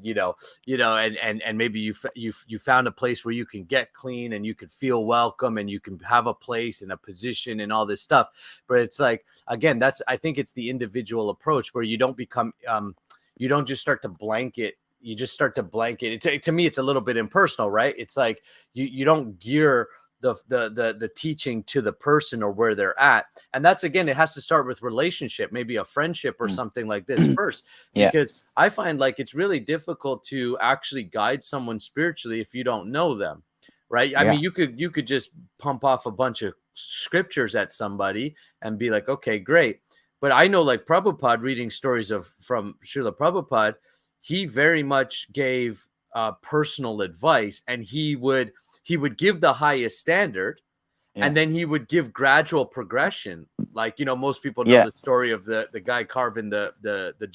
maybe you found a place where you can get clean and you can feel welcome and you can have a place and a position and all this stuff. But it's like, again, I think it's the individual approach where you don't become you don't just start to blanket. You just start to blanket. To me, it's a little bit impersonal, right? It's like you don't gear the teaching to the person or where they're at. And that's, again, it has to start with relationship, maybe a friendship or something like this first, because I find like it's really difficult to actually guide someone spiritually if you don't know them, right? I mean, you could just pump off a bunch of scriptures at somebody and be like, okay, great. But I know, like Prabhupada, reading stories from Srila Prabhupada, he very much gave personal advice, and he would give the highest standard, and then he would give gradual progression. Like, most people know the story of the guy carving the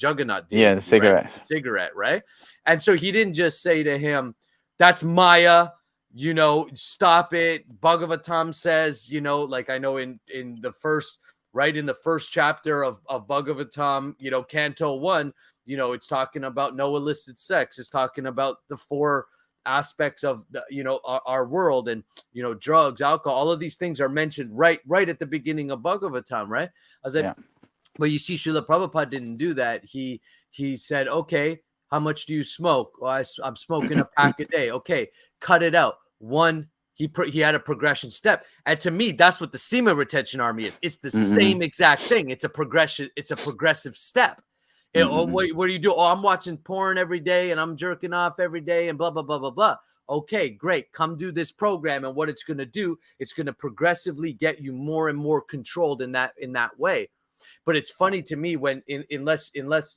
Jagannath deity, the cigarette. Right? The cigarette, right? And so he didn't just say to him, that's Maya, stop it. Bhagavatam says, like, I know in the first chapter of Bhagavatam, Canto 1, it's talking about no illicit sex. It's talking about the 4 aspects of our world, and drugs, alcohol, all of these things are mentioned right at the beginning of Bhagavatam, right? I was like, but you see, Srila Prabhupada didn't do that. He said, okay, how much do you smoke? Well, I'm smoking a pack a day. Okay, cut it out. One, he had a progression step, and to me, that's what the Seema Retention Army is. It's the same exact thing. It's a progression. It's a progressive step. What do you do? Oh, I'm watching porn every day and I'm jerking off every day and blah, blah, blah, blah, blah. Okay, great. Come do this program. And what it's going to do, it's going to progressively get you more and more controlled in that way. But it's funny to me when unless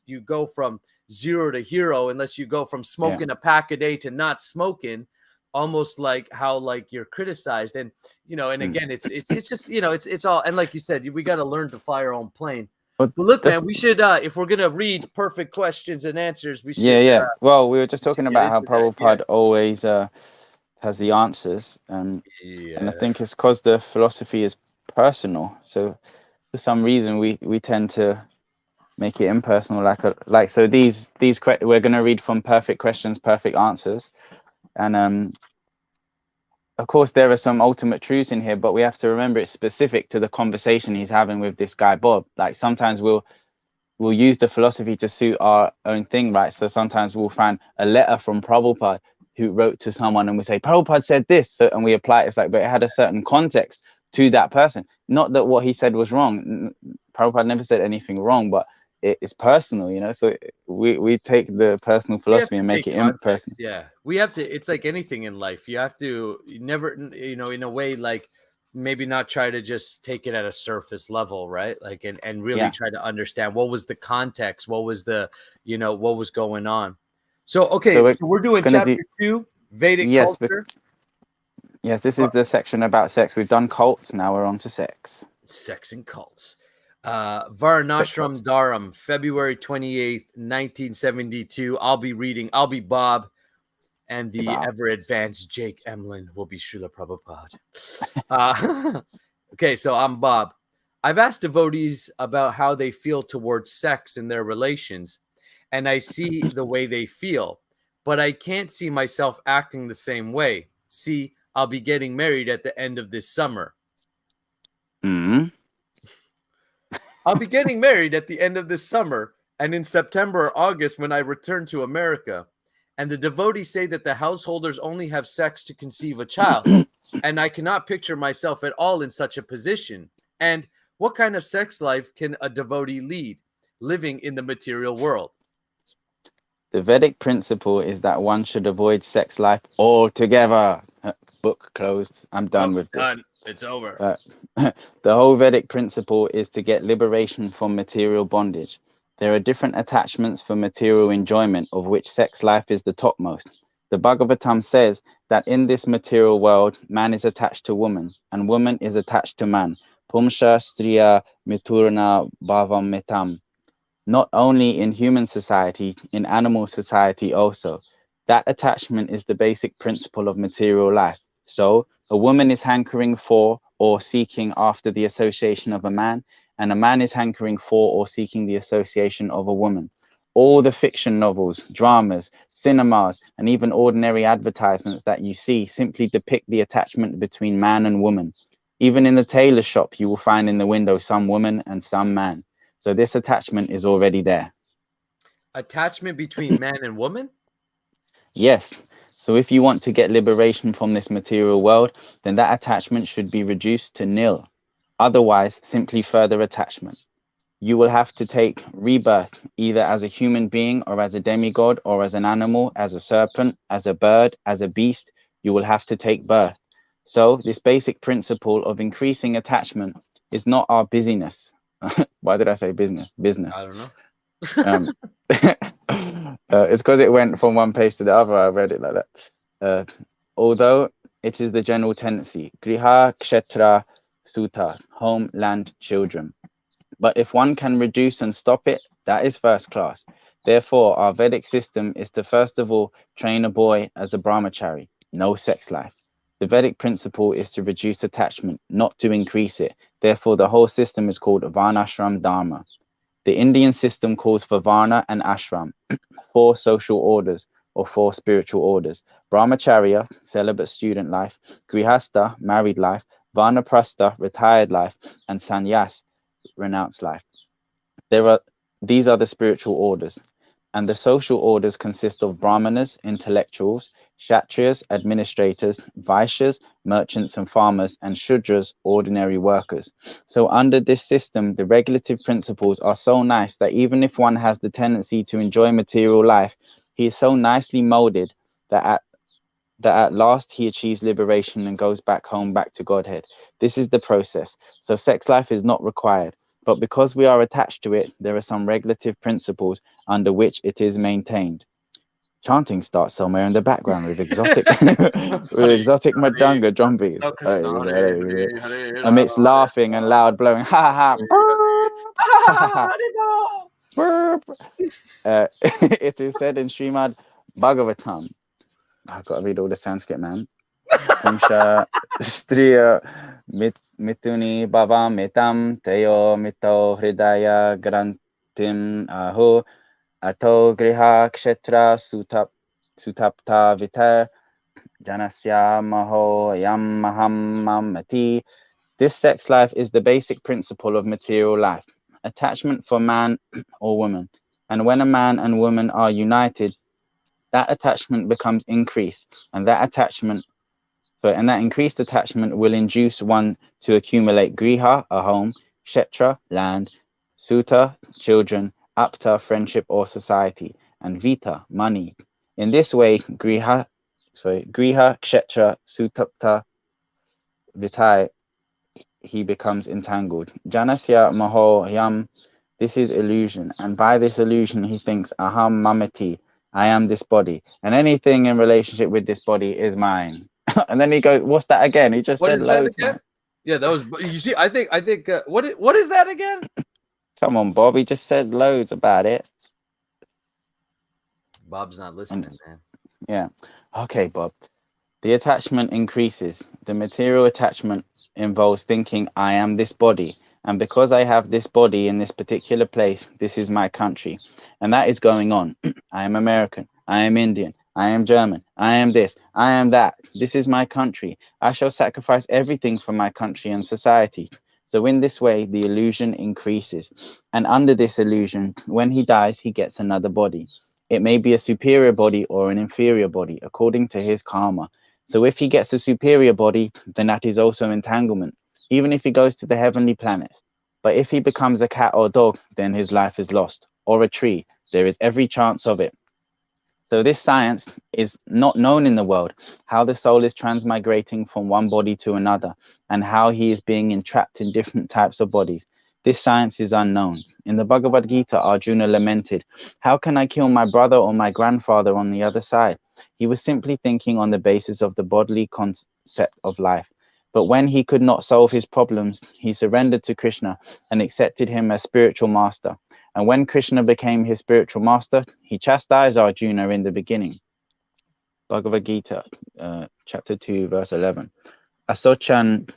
you go from 0 to hero, unless you go from smoking a pack a day to not smoking, almost like how like you're criticized. And, and again, it's just, it's all, and like you said, we got to learn to fly our own plane. But look, man, we should, if we're going to read perfect questions and answers, we should. Well, we were just talking about how Prabhupada always has the answers. And I think it's because the philosophy is personal. So for some reason, we tend to make it impersonal. So these we're going to read from Perfect Questions, Perfect Answers. And of course, there are some ultimate truths in here, but we have to remember it's specific to the conversation he's having with this guy, Bob. Like sometimes we'll use the philosophy to suit our own thing, right? So sometimes we'll find a letter from Prabhupada who wrote to someone and we say, Prabhupada said this, and we apply it. It's like, but it had a certain context to that person. Not that what he said was wrong. Prabhupada never said anything wrong, but it's personal, so we take the personal philosophy and make it impersonal. We have to. It's like anything in life. You have to never, in a way, like maybe not try to just take it at a surface level, right? Like, and really try to understand what was the context, what was the, what was going on. So, okay, so we're doing chapter 2, Vedic culture. Yes, this is the section about sex. We've done cults. Now we're on to sex. Sex and cults. Varnashram Dharam, February 28th, 1972. I'll be Bob, and the ever-advanced Jake Emlyn will be Srila Prabhupada. Okay, so I'm Bob. I've asked devotees about how they feel towards sex in their relations, and I see the way they feel, but I can't see myself acting the same way. See, I'll be getting married at the end of this summer. I'll be getting married at the end of this summer, and in September or August when I return to America. And the devotees say that the householders only have sex to conceive a child, and I cannot picture myself at all in such a position. And what kind of sex life can a devotee lead, living in the material world? The Vedic principle is that one should avoid sex life altogether. Book closed. I'm done with this. Done. It's over. The whole Vedic principle is to get liberation from material bondage. There are different attachments for material enjoyment, of which sex life is the topmost. The Bhagavatam says that in this material world, man is attached to woman, and woman is attached to man. Pumsha striya miturna bhavam metam. not only in human society, in animal society also. That attachment is the basic principle of material life. So, a woman is hankering for or seeking after the association of a man, and a man is hankering for or seeking the association of a woman. All the fiction novels, dramas, cinemas, and even ordinary advertisements that you see simply depict the attachment between man and woman. Even in the tailor shop, you will find in the window some woman and some man. So this attachment is already there. Attachment between man and woman? Yes. So if you want to get liberation from this material world, then that attachment should be reduced to nil. Otherwise, simply further attachment. You will have to take rebirth either as a human being or as a demigod or as an animal, as a serpent, as a bird, as a beast. You will have to take birth. So this basic principle of increasing attachment is not our busyness. Why did I say business? Business. I don't know. It's because it went from one page to the other. I read it like that. Although it is the general tendency, griha, kshetra, sutta, home, land, children. But if one can reduce and stop it, that is first class. Therefore, our Vedic system is to first of all train a boy as a brahmachari, no sex life. The Vedic principle is to reduce attachment, not to increase it. Therefore, the whole system is called Varnashram Dharma. The Indian system calls for Varna and Ashram, 4 social orders or 4 spiritual orders. Brahmacharya, celibate student life, Grihastha, married life, Vanaprastha, retired life, and Sannyas, renounced life. These are the spiritual orders. And the social orders consist of Brahmanas, intellectuals, Kshatriyas, administrators, Vaishyas, merchants and farmers, and Shudras, ordinary workers. So under this system, the regulative principles are so nice that even if one has the tendency to enjoy material life, he is so nicely molded that at last he achieves liberation and goes back home, back to Godhead. This is the process. So sex life is not required. But because we are attached to it, there are some regulative principles under which it is maintained. Chanting starts somewhere in the background with exotic with exotic madanga drum beats. Amidst laughing and loud blowing. Ha ha ha. It is said in Srimad Bhagavatam. I've got to read all the Sanskrit, man. Pumsha Striya Mituni Bhavam Mitam Teo Mito Hridaya Grantim Aho Ato Griha Kshetra Sutapta Vitar Janasya Maho Yam Maham Mamati. This sex life is the basic principle of material life, attachment for man or woman. And when a man and woman are united, that attachment becomes increased, and that increased attachment will induce one to accumulate griha, a home, kshetra, land, sutta, children, apta, friendship or society, and vita, money. In this way, griha, kshetra, sutapta, vitai, he becomes entangled. Janasya maho yam, this is illusion, and by this illusion he thinks aham mamati, I am this body, and anything in relationship with this body is mine. And then he goes, what's that again? He just said loads, man. Yeah, that was, you see, I think what is that again? Come on, Bob, he just said loads about it. Bob's not listening, man. Yeah. Okay, Bob. The attachment increases. The material attachment involves thinking, I am this body. And because I have this body in this particular place, this is my country. And that is going on. I am American. I am Indian. I am German. I am this. I am that. This is my country. I shall sacrifice everything for my country and society. So in this way, the illusion increases. And under this illusion, when he dies, he gets another body. It may be a superior body or an inferior body, according to his karma. So if he gets a superior body, then that is also entanglement, even if he goes to the heavenly planets. But if he becomes a cat or dog, then his life is lost. Or a tree, there is every chance of it. So this science is not known in the world, how the soul is transmigrating from one body to another, and how he is being entrapped in different types of bodies. This science is unknown. In the Bhagavad Gita, Arjuna lamented, how can I kill my brother or my grandfather on the other side? He was simply thinking on the basis of the bodily concept of life. But when he could not solve his problems, he surrendered to Krishna and accepted him as spiritual master. And when Krishna became his spiritual master, he chastised Arjuna in the beginning. Bhagavad Gita, chapter 2, verse 11. Asochan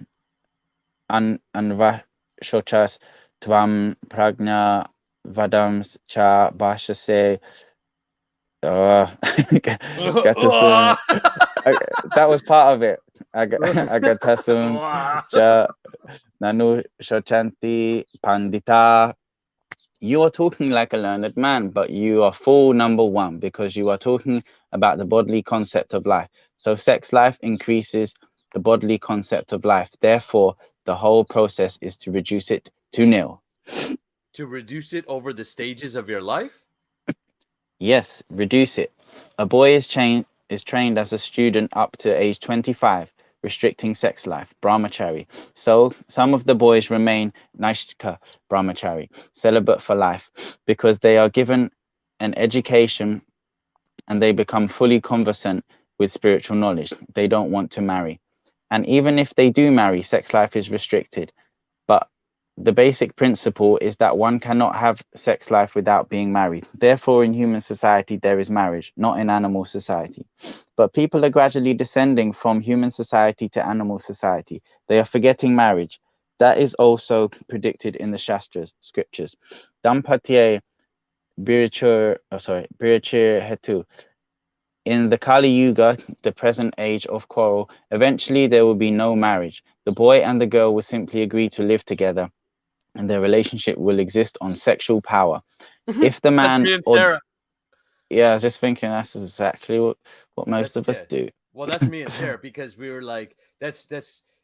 anvashochas tvam prajna vadams cha bhashase. Gatasum. That was part of it. Agatasum cha nanu shochanti pandita. You are talking like a learned man, but you are fool number one, because you are talking about the bodily concept of life. So sex life increases the bodily concept of life. Therefore, the whole process is to reduce it to nil. To reduce it over the stages of your life? Yes, reduce it. A boy is trained as a student up to age 25, restricting sex life, brahmachari. So some of the boys remain naishtika, brahmachari, celibate for life, because they are given an education and they become fully conversant with spiritual knowledge. They don't want to marry. And even if they do marry, sex life is restricted. But the basic principle is that one cannot have sex life without being married. Therefore, in human society, there is marriage, not in animal society. But people are gradually descending from human society to animal society. They are forgetting marriage. That is also predicted in the Shastras, scriptures. Dampatye birachur hetu. In the Kali Yuga, the present age of quarrel, eventually there will be no marriage. The boy and the girl will simply agree to live together, and their relationship will exist on sexual power. If the man me and Sarah. Yeah, I was just thinking that's exactly what most of us do. Well, that's me and Sarah, because we were like, that's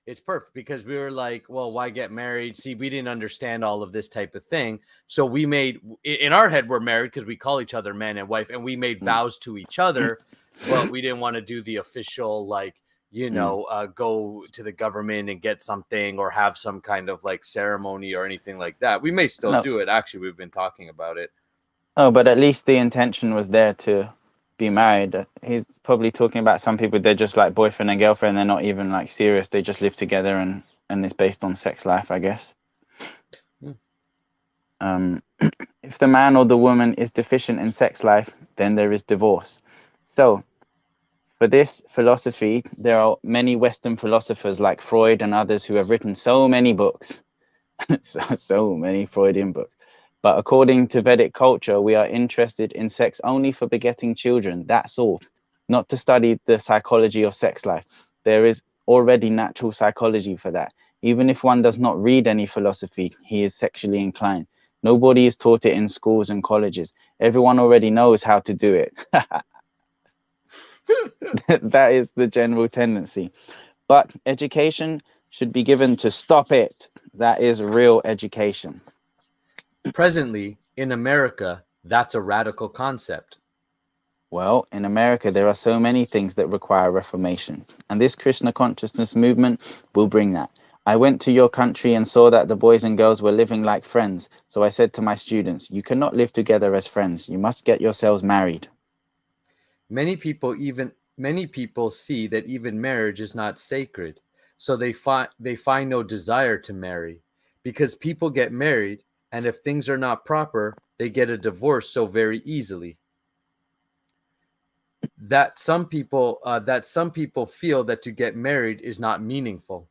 it's perfect, because we were like, well, why get married? See, we didn't understand all of this type of thing. So we made, in our head, we're married because we call each other man and wife, and we made vows to each other, but we didn't want to do the official, like, go to the government and get something or have some kind of like ceremony or anything like that. We may still do it. Actually, we've been talking about it. Oh, but at least the intention was there to be married. He's probably talking about some people, they're just like boyfriend and girlfriend. They're not even like serious. They just live together and it's based on sex life, I guess. If the man or the woman is deficient in sex life, then there is divorce. So for this philosophy, there are many Western philosophers like Freud and others who have written so many books, so many Freudian books. But according to Vedic culture, we are interested in sex only for begetting children. That's all. Not to study the psychology of sex life. There is already natural psychology for that. Even if one does not read any philosophy, he is sexually inclined. Nobody is taught it in schools and colleges. Everyone already knows how to do it. That is the general tendency. But education should be given to stop it. That is real education. Presently, in America, that's a radical concept. Well, in America, there are so many things that require reformation, and this Krishna Consciousness movement will bring that. I went to your country and saw that the boys and girls were living like friends. So I said to my students, you cannot live together as friends. You must get yourselves married. Many people see that even marriage is not sacred, so they find no desire to marry, because people get married, and if things are not proper, they get a divorce so very easily. That some people feel that to get married is not meaningful.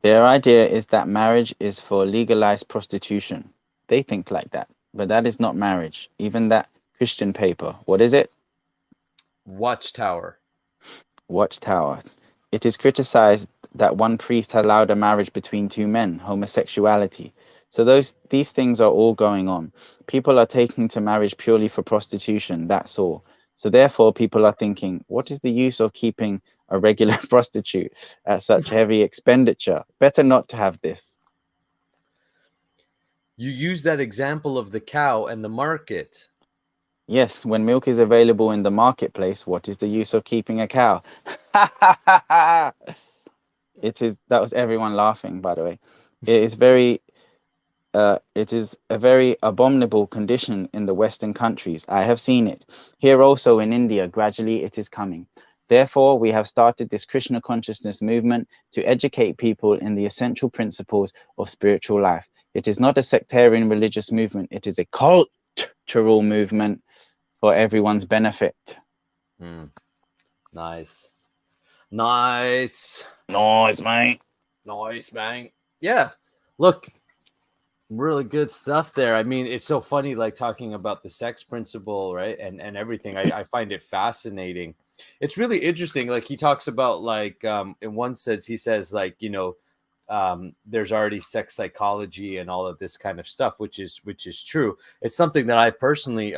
Their idea is that marriage is for legalized prostitution. They think like that, but that is not marriage. Even that Christian paper, what is it? Watchtower. It is criticized that one priest had allowed a marriage between two men, homosexuality. So these things are all going on. People are taking to marriage purely for prostitution, that's all. So therefore people are thinking, what is the use of keeping a regular prostitute at such heavy expenditure? Better not to have this. You use that example of the cow and the market. Yes, when milk is available in the marketplace, what is the use of keeping a cow? That was everyone laughing, by the way. It is a very abominable condition in the Western countries. I have seen it. Here also in India, gradually it is coming. Therefore, we have started this Krishna consciousness movement to educate people in the essential principles of spiritual life. It is not a sectarian religious movement. It is a cultural movement for everyone's benefit. Nice. Nice, mate. Nice, man. Yeah. Look, really good stuff there. I mean, it's so funny, like talking about the sex principle, right? And everything. I find it fascinating. It's really interesting. Like he talks about, like, in one sense, he says, like, there's already sex psychology and all of this kind of stuff, which is true. It's something that I've personally,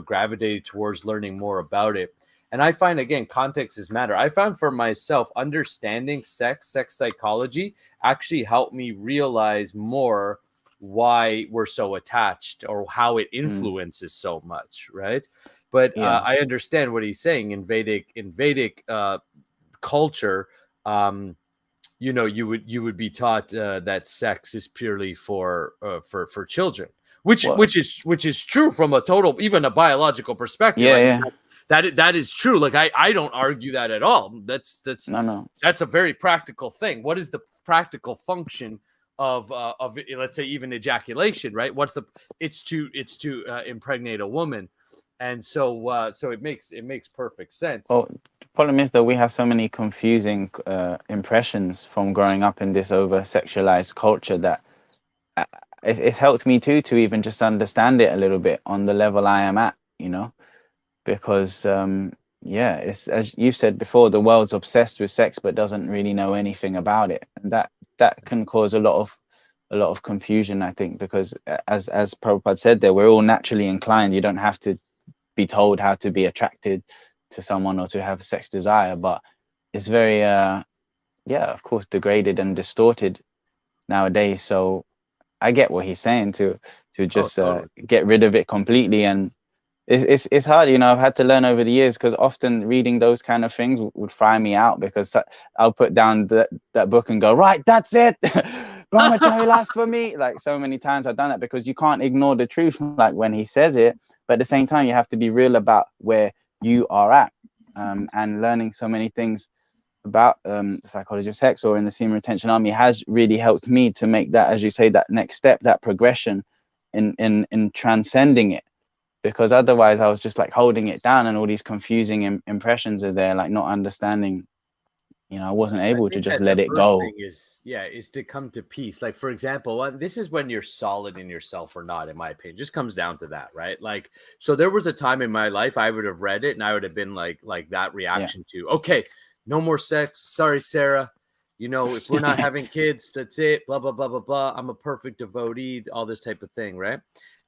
gravitated towards learning more about it. And I find, again, context is matter. I found for myself, understanding sex psychology actually helped me realize more why we're so attached, or how it influences so much, right? But I understand what he's saying. In Vedic culture, you would be taught that sex is purely for children, which is true from a total, even a biological perspective. I mean, that is true. Like I don't argue that at all. That's a very practical thing. What is the practical function of let's say even ejaculation, right? It's to impregnate a woman. And so it makes perfect sense. Well, the problem is that we have so many confusing impressions from growing up in this over-sexualized culture that it's helped me to even just understand it a little bit on the level I am at, because it's, as you've said before, the world's obsessed with sex but doesn't really know anything about it, and that can cause a lot of confusion, I think, because as Prabhupada said there, we're all naturally inclined. You don't have to be told how to be attracted to someone or to have a sex desire, but it's very of course degraded and distorted nowadays. So I get what he's saying, to just get rid of it completely. And it's hard, I've had to learn over the years, because often reading those kind of things would fry me out, because I'll put down that book and go, right, that's it. Brahmachari life for me. Like, so many times I've done that, because you can't ignore the truth, like when he says it, but at the same time you have to be real about where you are at. And learning so many things about the psychology of sex, or in the Semen Retention Army, has really helped me to make that, as you say, that next step, that progression in transcending it. Because otherwise I was just like holding it down, and all these confusing impressions are there, like not understanding. I wasn't able to just let it go. Thing is to come to peace. Like, for example, this is when you're solid in yourself or not, in my opinion. Just comes down to that, right? Like, so there was a time in my life I would have read it and I would have been like that reaction to, okay, no more sex. Sorry, Sarah. If we're not having kids, that's it. Blah, blah, blah, blah, blah. I'm a perfect devotee, all this type of thing, right?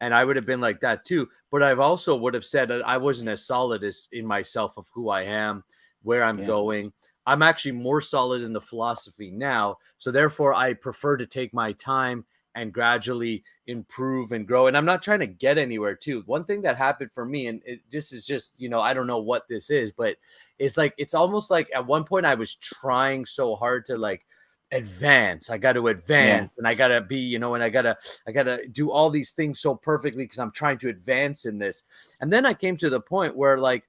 And I would have been like that too. But I've also would have said that I wasn't as solid as in myself of who I am, where I'm going. I'm actually more solid in the philosophy now. So therefore, I prefer to take my time and gradually improve and grow. And I'm not trying to get anywhere too. One thing that happened for me, and this is just, I don't know what this is, but it's like, it's almost like at one point I was trying so hard to like advance. I got to advance and I got to be, and I got to do all these things so perfectly because I'm trying to advance in this. And then I came to the point where like,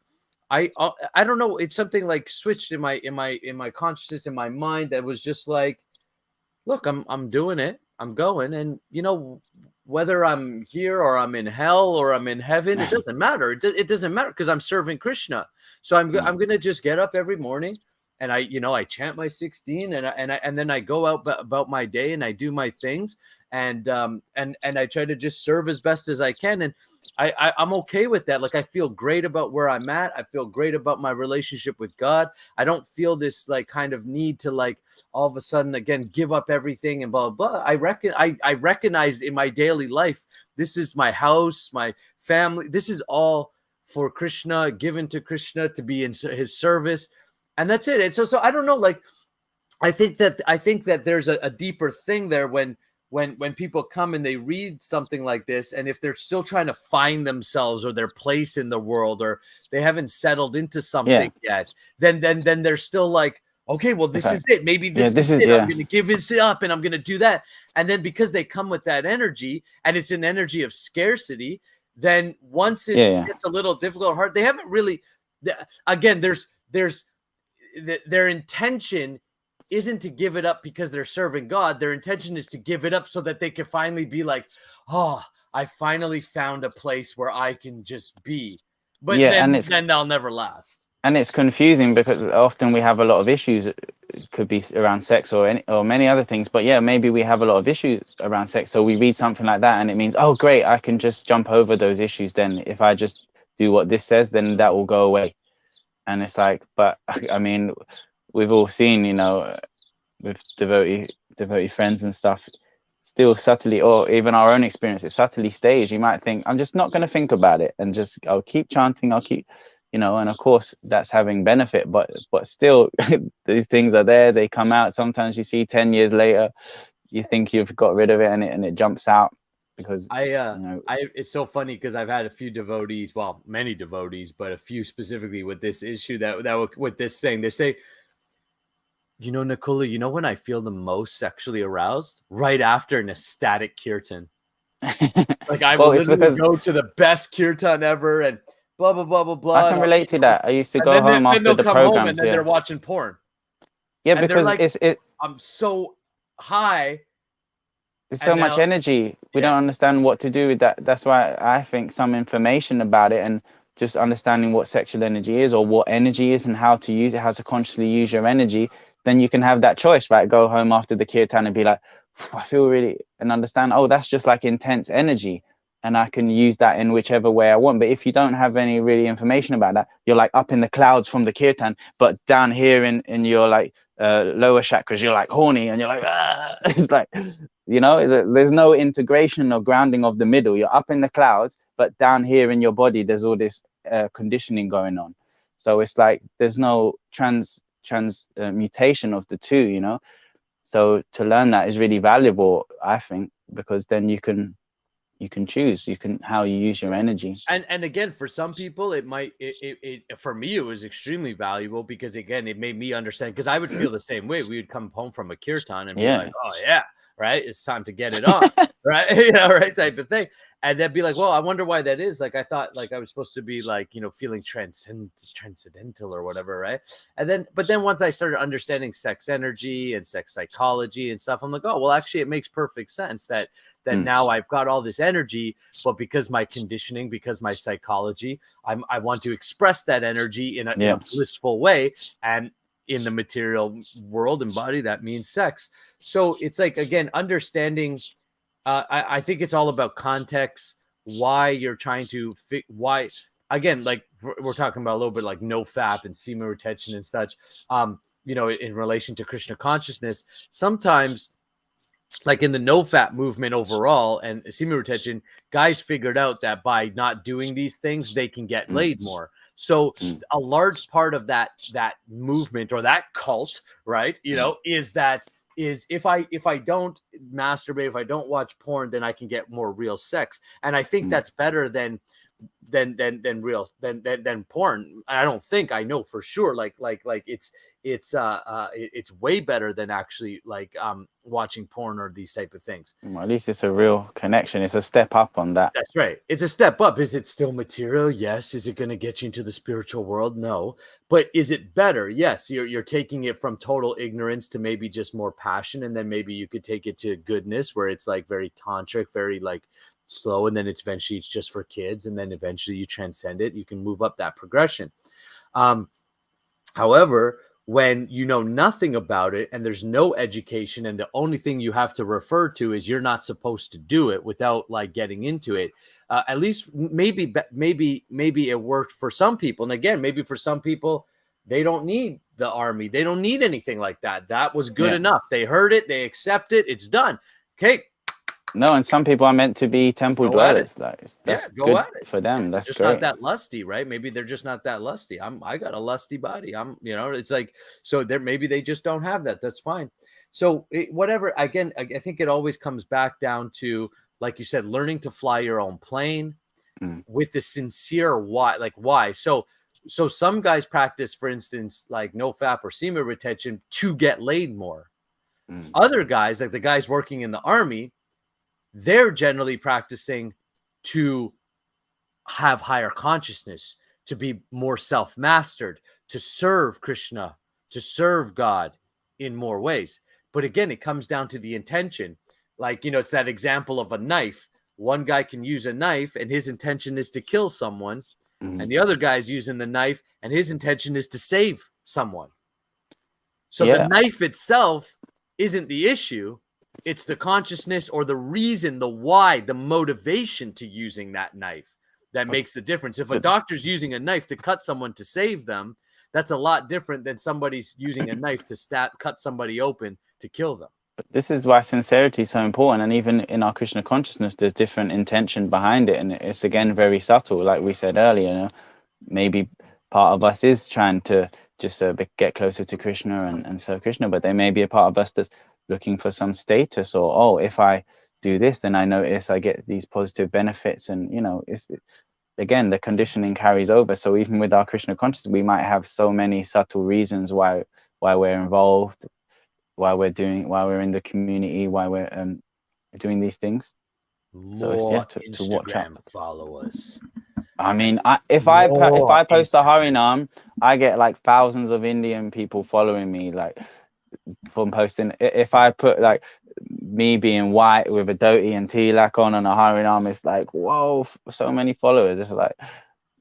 I don't know, it's something like switched in my consciousness, in my mind, that was just like, look, I'm doing it, I'm going, and whether I'm here or I'm in hell or I'm in heaven, it doesn't matter. It doesn't matter, because I'm serving Krishna. So I'm gonna just get up every morning and I chant my 16 and then I go out about my day and I do my things and I try to just serve as best as I can, and I'm okay with that. Like, I feel great about where I'm at. I feel great about my relationship with God. I don't feel this like kind of need to like all of a sudden again give up everything and blah blah. I recognize in my daily life, this is my house, my family. This is all for Krishna, given to Krishna to be in his service, and that's it. And so I don't know. Like, I think that there's a deeper thing there when people come and they read something like this, and if they're still trying to find themselves or their place in the world, or they haven't settled into something yet, then they're still like, okay, well, this is it. Maybe this is it. I'm going to give this up and I'm going to do that. And then because they come with that energy, and it's an energy of scarcity, then once it gets a little difficult or hard, they haven't really, again, their intention isn't to give it up because they're serving God. Their intention is to give it up so that they can finally be like, oh, I finally found a place where I can just be. But then they'll never last. And it's confusing because often we have a lot of issues. It could be around sex or many other things. But yeah, maybe we have a lot of issues around sex. So we read something like that and it means, oh, great, I can just jump over those issues. Then if I just do what this says, then that will go away. And it's like, but I mean, we've all seen, with devotee friends and stuff, still subtly, or even our own experience, it's subtly staged. You might think, I'm just not going to think about it and I'll keep chanting, I'll keep, and of course that's having benefit, but still these things are there, they come out. Sometimes you see 10 years later, you think you've got rid of it and it jumps out because it's so funny because I've had a few devotees, well, many devotees, but a few specifically with this issue that with this thing, they say, Nakula, when I feel the most sexually aroused? Right after an ecstatic kirtan. Like I will literally go to the best kirtan ever and blah, blah, blah, blah, blah. I can relate to that. I used to go home after the programs. And then they're watching porn. Yeah, and because like, I'm so high. There's so much energy. We don't understand what to do with that. That's why I think some information about it and just understanding what sexual energy is or what energy is and how to use it, how to consciously use your energy, then you can have that choice, right? Go home after the kirtan and be like, I feel really, and understand, oh, that's just like intense energy. And I can use that in whichever way I want. But if you don't have any really information about that, you're like up in the clouds from the kirtan, but down here in your like lower chakras, you're like horny and you're like, ah. It's like, there's no integration or grounding of the middle. You're up in the clouds, but down here in your body, there's all this conditioning going on. So it's like there's no transmutation of the two, So to learn that is really valuable, I think, because then you can choose how you use your energy. And again, for some people it might for me it was extremely valuable because again it made me understand, because I would feel the same way. We would come home from a kirtan and be like, oh yeah, right, it's time to get it on. Right, right, type of thing. And then be like, well, I wonder why that is. Like I thought like I was supposed to be like, feeling transcendental or whatever, right? But then once I started understanding sex energy and sex psychology and stuff, I'm like, oh well, actually it makes perfect sense that now I've got all this energy, but because my conditioning, because my psychology, I want to express that energy in a blissful way, and in the material world and body, that means sex. So it's like, again, understanding. I think it's all about context, why you're trying to why, again, like we're talking about a little bit like no FAP and semen retention and such, in relation to Krishna consciousness. Sometimes, like in the no FAP movement overall and semen retention, guys figured out that by not doing these things, they can get laid more. So a large part of that movement or that cult, right, is if I don't masturbate, if I don't watch porn, then I can get more real sex. And I think that's better than porn. I don't think, I know for sure, like it's way better than actually like watching porn or these type of things. Well, at least it's a real connection. It's a step up on that. That's right. It's a step up. Is it still material? Yes. Is it going to get you into the spiritual world? No. But is it better? Yes. You're taking it from total ignorance to maybe just more passion, and then maybe you could take it to goodness, where it's like very tantric, very like slow, and then it's eventually it's just for kids, and then eventually you transcend it. You can move up that progression. However, when you know nothing about it and there's no education, and the only thing you have to refer to is you're not supposed to do it without like getting into it, at least maybe it worked for some people. And again, maybe for some people, they don't need the army, they don't need anything like that. That was good enough. They heard it, they accept it, it's done. Okay. No, and some people are meant to be temple dwellers. Like that's good for them. That's just great. Not that lusty, right? Maybe they're just not that lusty. I got a lusty body. It's like, so there, maybe they just don't have that. That's fine. So whatever. Again, I think it always comes back down to, like you said, learning to fly your own plane with the sincere why. Like why? So some guys practice, for instance, like no FAP or semen retention to get laid more. Other guys, like the guys working in the army, they're generally practicing to have higher consciousness, to be more self-mastered, to serve Krishna, to serve God. in more ways. But again, it comes down to the intention. Like, it's that example of a knife. One guy can use a knife and his intention is to kill someone, and the other guy's using the knife and his intention is to save someone. So the knife itself isn't the issue. It's the consciousness or the reason, the why, the motivation to using that knife that makes the difference. If a doctor's using a knife to cut someone to save them, that's a lot different than somebody's using a knife to cut somebody open to kill them. But this is why sincerity is so important. And even in our Krishna consciousness, there's different intention behind it. And it's, again, very subtle. Like we said earlier, maybe part of us is trying to just get closer to Krishna and serve Krishna, but there may be a part of us that's looking for some status, or, oh, if I do this, then I notice I get these positive benefits. And, it's, again, the conditioning carries over. So even with our Krishna consciousness, we might have so many subtle reasons why we're involved, why we're in the community, why we're doing these things. More so to watch out. Followers. I mean, if I post a Harinam, I get like thousands of Indian people following me, like, from posting. If I put like me being white with a dhoti and tilak on and a Harinam, it's like, whoa, so many followers. It's like,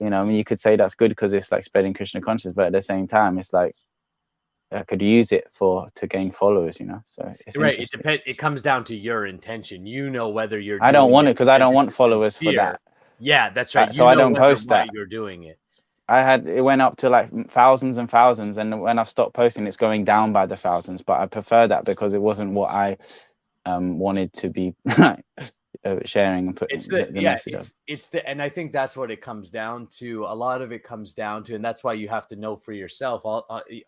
I mean, you could say that's good because it's like spreading Krishna consciousness, but at the same time, it's like, I could use it to gain followers, So it's right. It depends. It comes down to your intention. Whether you're. I don't want it because I don't want followers for that. Yeah, that's right. So I don't post that. You're doing it. It went up to like thousands and thousands, and when I've stopped posting, it's going down by the thousands. But I prefer that because it wasn't what I wanted to be sharing and putting the message. And I think that's what it comes down to. A lot of it comes down to, and that's why you have to know for yourself.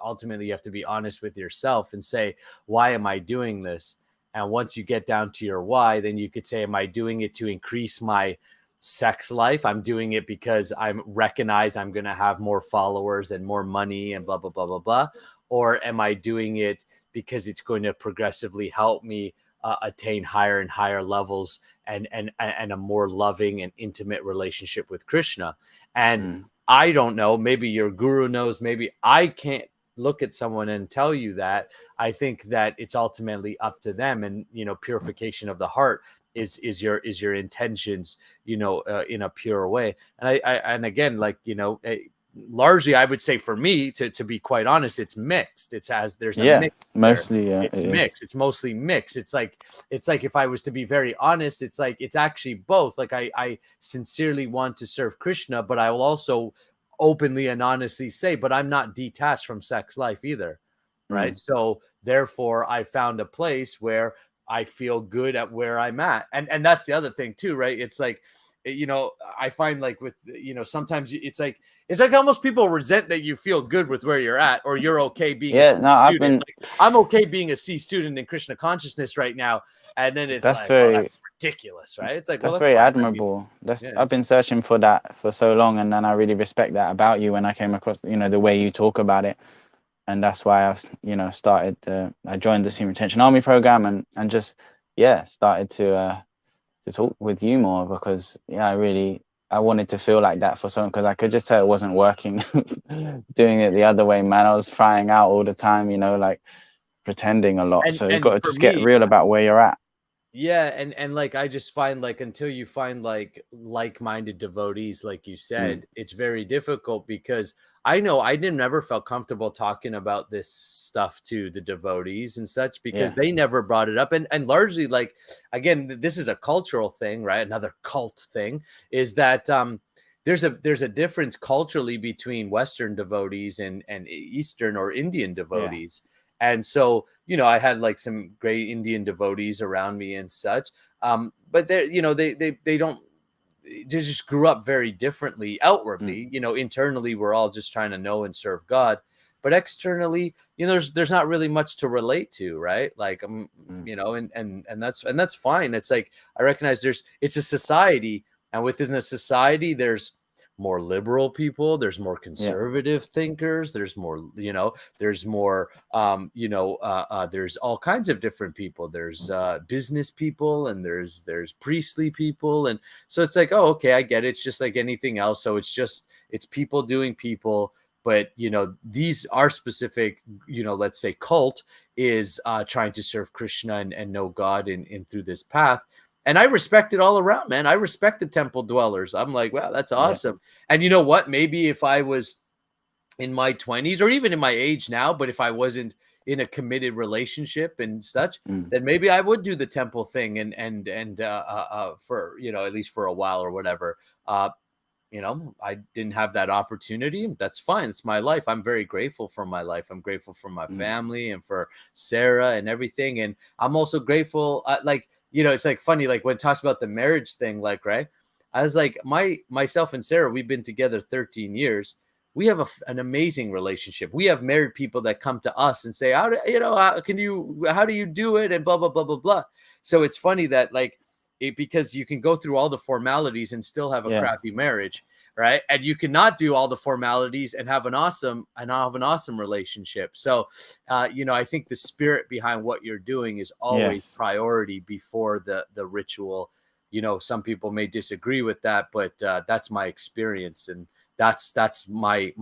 Ultimately, you have to be honest with yourself and say, why am I doing this? And once you get down to your why, then you could say, am I doing it to increase my sex life? I'm doing it because I recognize I'm going to have more followers and more money and blah, blah, blah, blah, blah. Or am I doing it because it's going to progressively help me attain higher and higher levels and a more loving and intimate relationship with Krishna? And I don't know, maybe your guru knows, maybe I can't look at someone and tell you that. I think that it's ultimately up to them. And, purification of the heart is your intentions, in a pure way. And and again, like, largely, I would say for me, to be quite honest, it's mixed. There's a mix. Mostly, it's mixed. It's mostly mixed. It's like if I was to be very honest, it's like it's actually both. Like I sincerely want to serve Krishna, but I will also openly and honestly say, but I'm not detached from sex life either, right? So therefore, I found a place where I feel good at where I'm at, and that's the other thing too, right? It's like, I find like with, sometimes it's like almost people resent that you feel good with where you're at, or you're okay being a C student. I'm okay being a C student in Krishna consciousness right now, and then it's that's ridiculous, right? It's like, that's very admirable. I've been searching for that for so long, and then I really respect that about you when I came across, the way you talk about it. And that's why I I joined the Senior Retention Army program and just started to talk with you more, because I wanted to feel like that for someone, because I could just tell it wasn't working. Doing it the other way, man. I was flying out all the time, like pretending a lot. So you've got to just get real about where you're at. Yeah, and like I just find, like, until you find like-minded devotees, like you said, it's very difficult, because I know I never felt comfortable talking about this stuff to the devotees and such, because they never brought it up. And largely, like, again, this is a cultural thing, right? Another cult thing is that there's a difference culturally between Western devotees and Eastern or Indian devotees. And so, I had like some great Indian devotees around me and such. But they just grew up very differently outwardly. Internally, we're all just trying to know and serve God. But externally, there's not really much to relate to, right? Like, and that's fine. It's like, I recognize it's a society, and within a society, there's more liberal people, there's more conservative thinkers, there's more, there's more, there's all kinds of different people. There's business people, and there's priestly people. And so it's like, oh, okay, I get it. It's just like anything else. So it's people doing people, But, these are specific, let's say cult is trying to serve Krishna and know God in through this path. And I respect it all around, man. I respect the temple dwellers. I'm like, wow, that's awesome. Yeah. And you know what? Maybe if I was in my 20s or even in my age now, but if I wasn't in a committed relationship and such, then maybe I would do the temple thing and for, at least for a while or whatever. I didn't have that opportunity. That's fine. It's my life. I'm very grateful for my life. I'm grateful for my family and for Sarah and everything. And I'm also grateful. It's like funny, like when it talks about the marriage thing, like, right. I was like, myself and Sarah, we've been together 13 years. We have an amazing relationship. We have married people that come to us and say, how do you do it? And blah, blah, blah, blah, blah. So it's funny that because you can go through all the formalities and still have a crappy marriage, right? And you cannot do all the formalities and have an awesome relationship. So, I think the spirit behind what you're doing is always priority before the ritual. Some people may disagree with that, but that's my experience, and that's my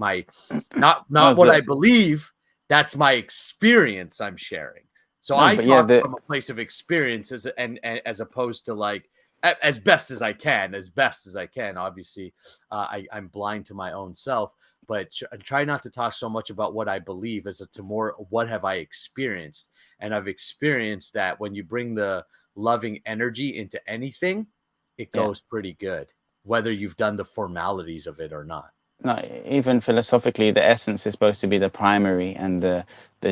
not what I believe. That's my experience I'm sharing. So I talk from a place of experience as opposed to as best as I can. Obviously, I'm blind to my own self, but I try not to talk so much about what I believe as to more what have I experienced. And I've experienced that when you bring the loving energy into anything, it goes pretty good, whether you've done the formalities of it or not. No, even philosophically, the essence is supposed to be the primary, and as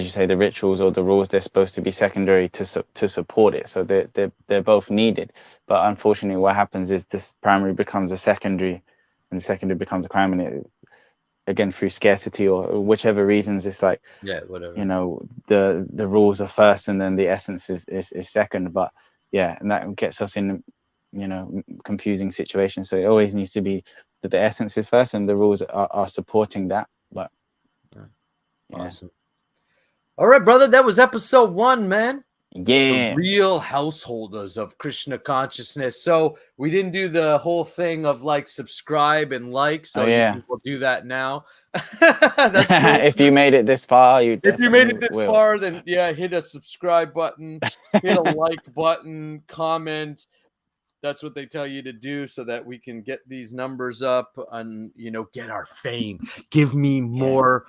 you say, the rituals or the rules, they're supposed to be secondary to support it. So they're both needed. But unfortunately, what happens is this primary becomes a secondary, and the secondary becomes a primary. Again, through scarcity or whichever reasons, it's like whatever. The rules are first, and then the essence is second. But and that gets us in confusing situations. So it always needs to be that the essence is first and the rules are supporting that. But awesome. All right, brother, that was episode 1, man. The real householders of Krishna Consciousness. So we didn't do the whole thing of subscribe and like, so we'll do that now. That's cool. If you made it this far, then hit a subscribe button, hit a like button, comment. That's what they tell you to do so that we can get these numbers up and, get our fame. Give me more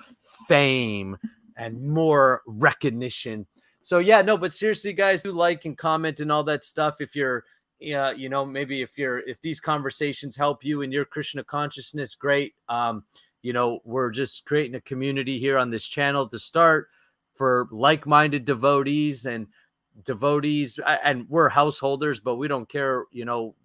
fame and more recognition. So, but seriously, guys, do like and comment and all that stuff. If you're, maybe if these conversations help you in your Krishna consciousness, great. We're just creating a community here on this channel to start for like-minded devotees and we're householders, but we don't care,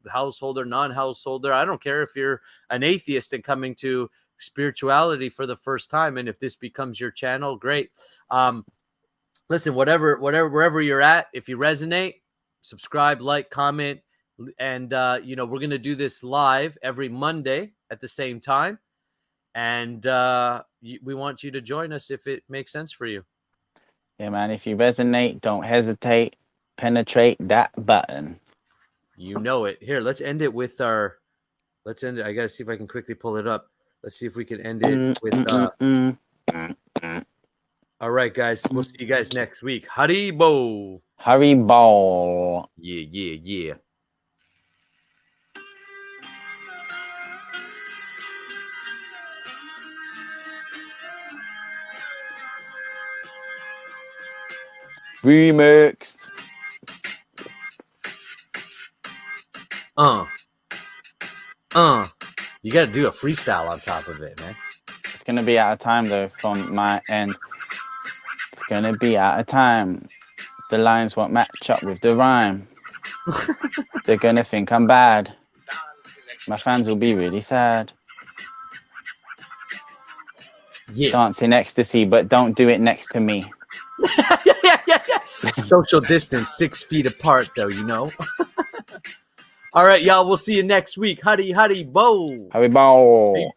householder, non-householder. I don't care if you're an atheist and coming to spirituality for the first time. And if this becomes your channel, great. Listen, wherever you're at, if you resonate, subscribe, like, comment. And, we're going to do this live every Monday at the same time. And we want you to join us if it makes sense for you. Yeah, man, if you resonate, don't hesitate. Penetrate that button. You know it. Here, let's end it with I got to see if I can quickly pull it up. Let's see if we can end it with All right, guys. We'll see you guys next week. Haribo. Haribo. Yeah. Remix. You got to do a freestyle on top of it, man. It's going to be out of time, though, from my end. It's going to be out of time. The lines won't match up with the rhyme. They're going to think I'm bad. My fans will be really sad. Dancing ecstasy, but don't do it next to me. Social distance, 6 feet apart, though, All right, y'all. We'll see you next week. Haribo. Haribo.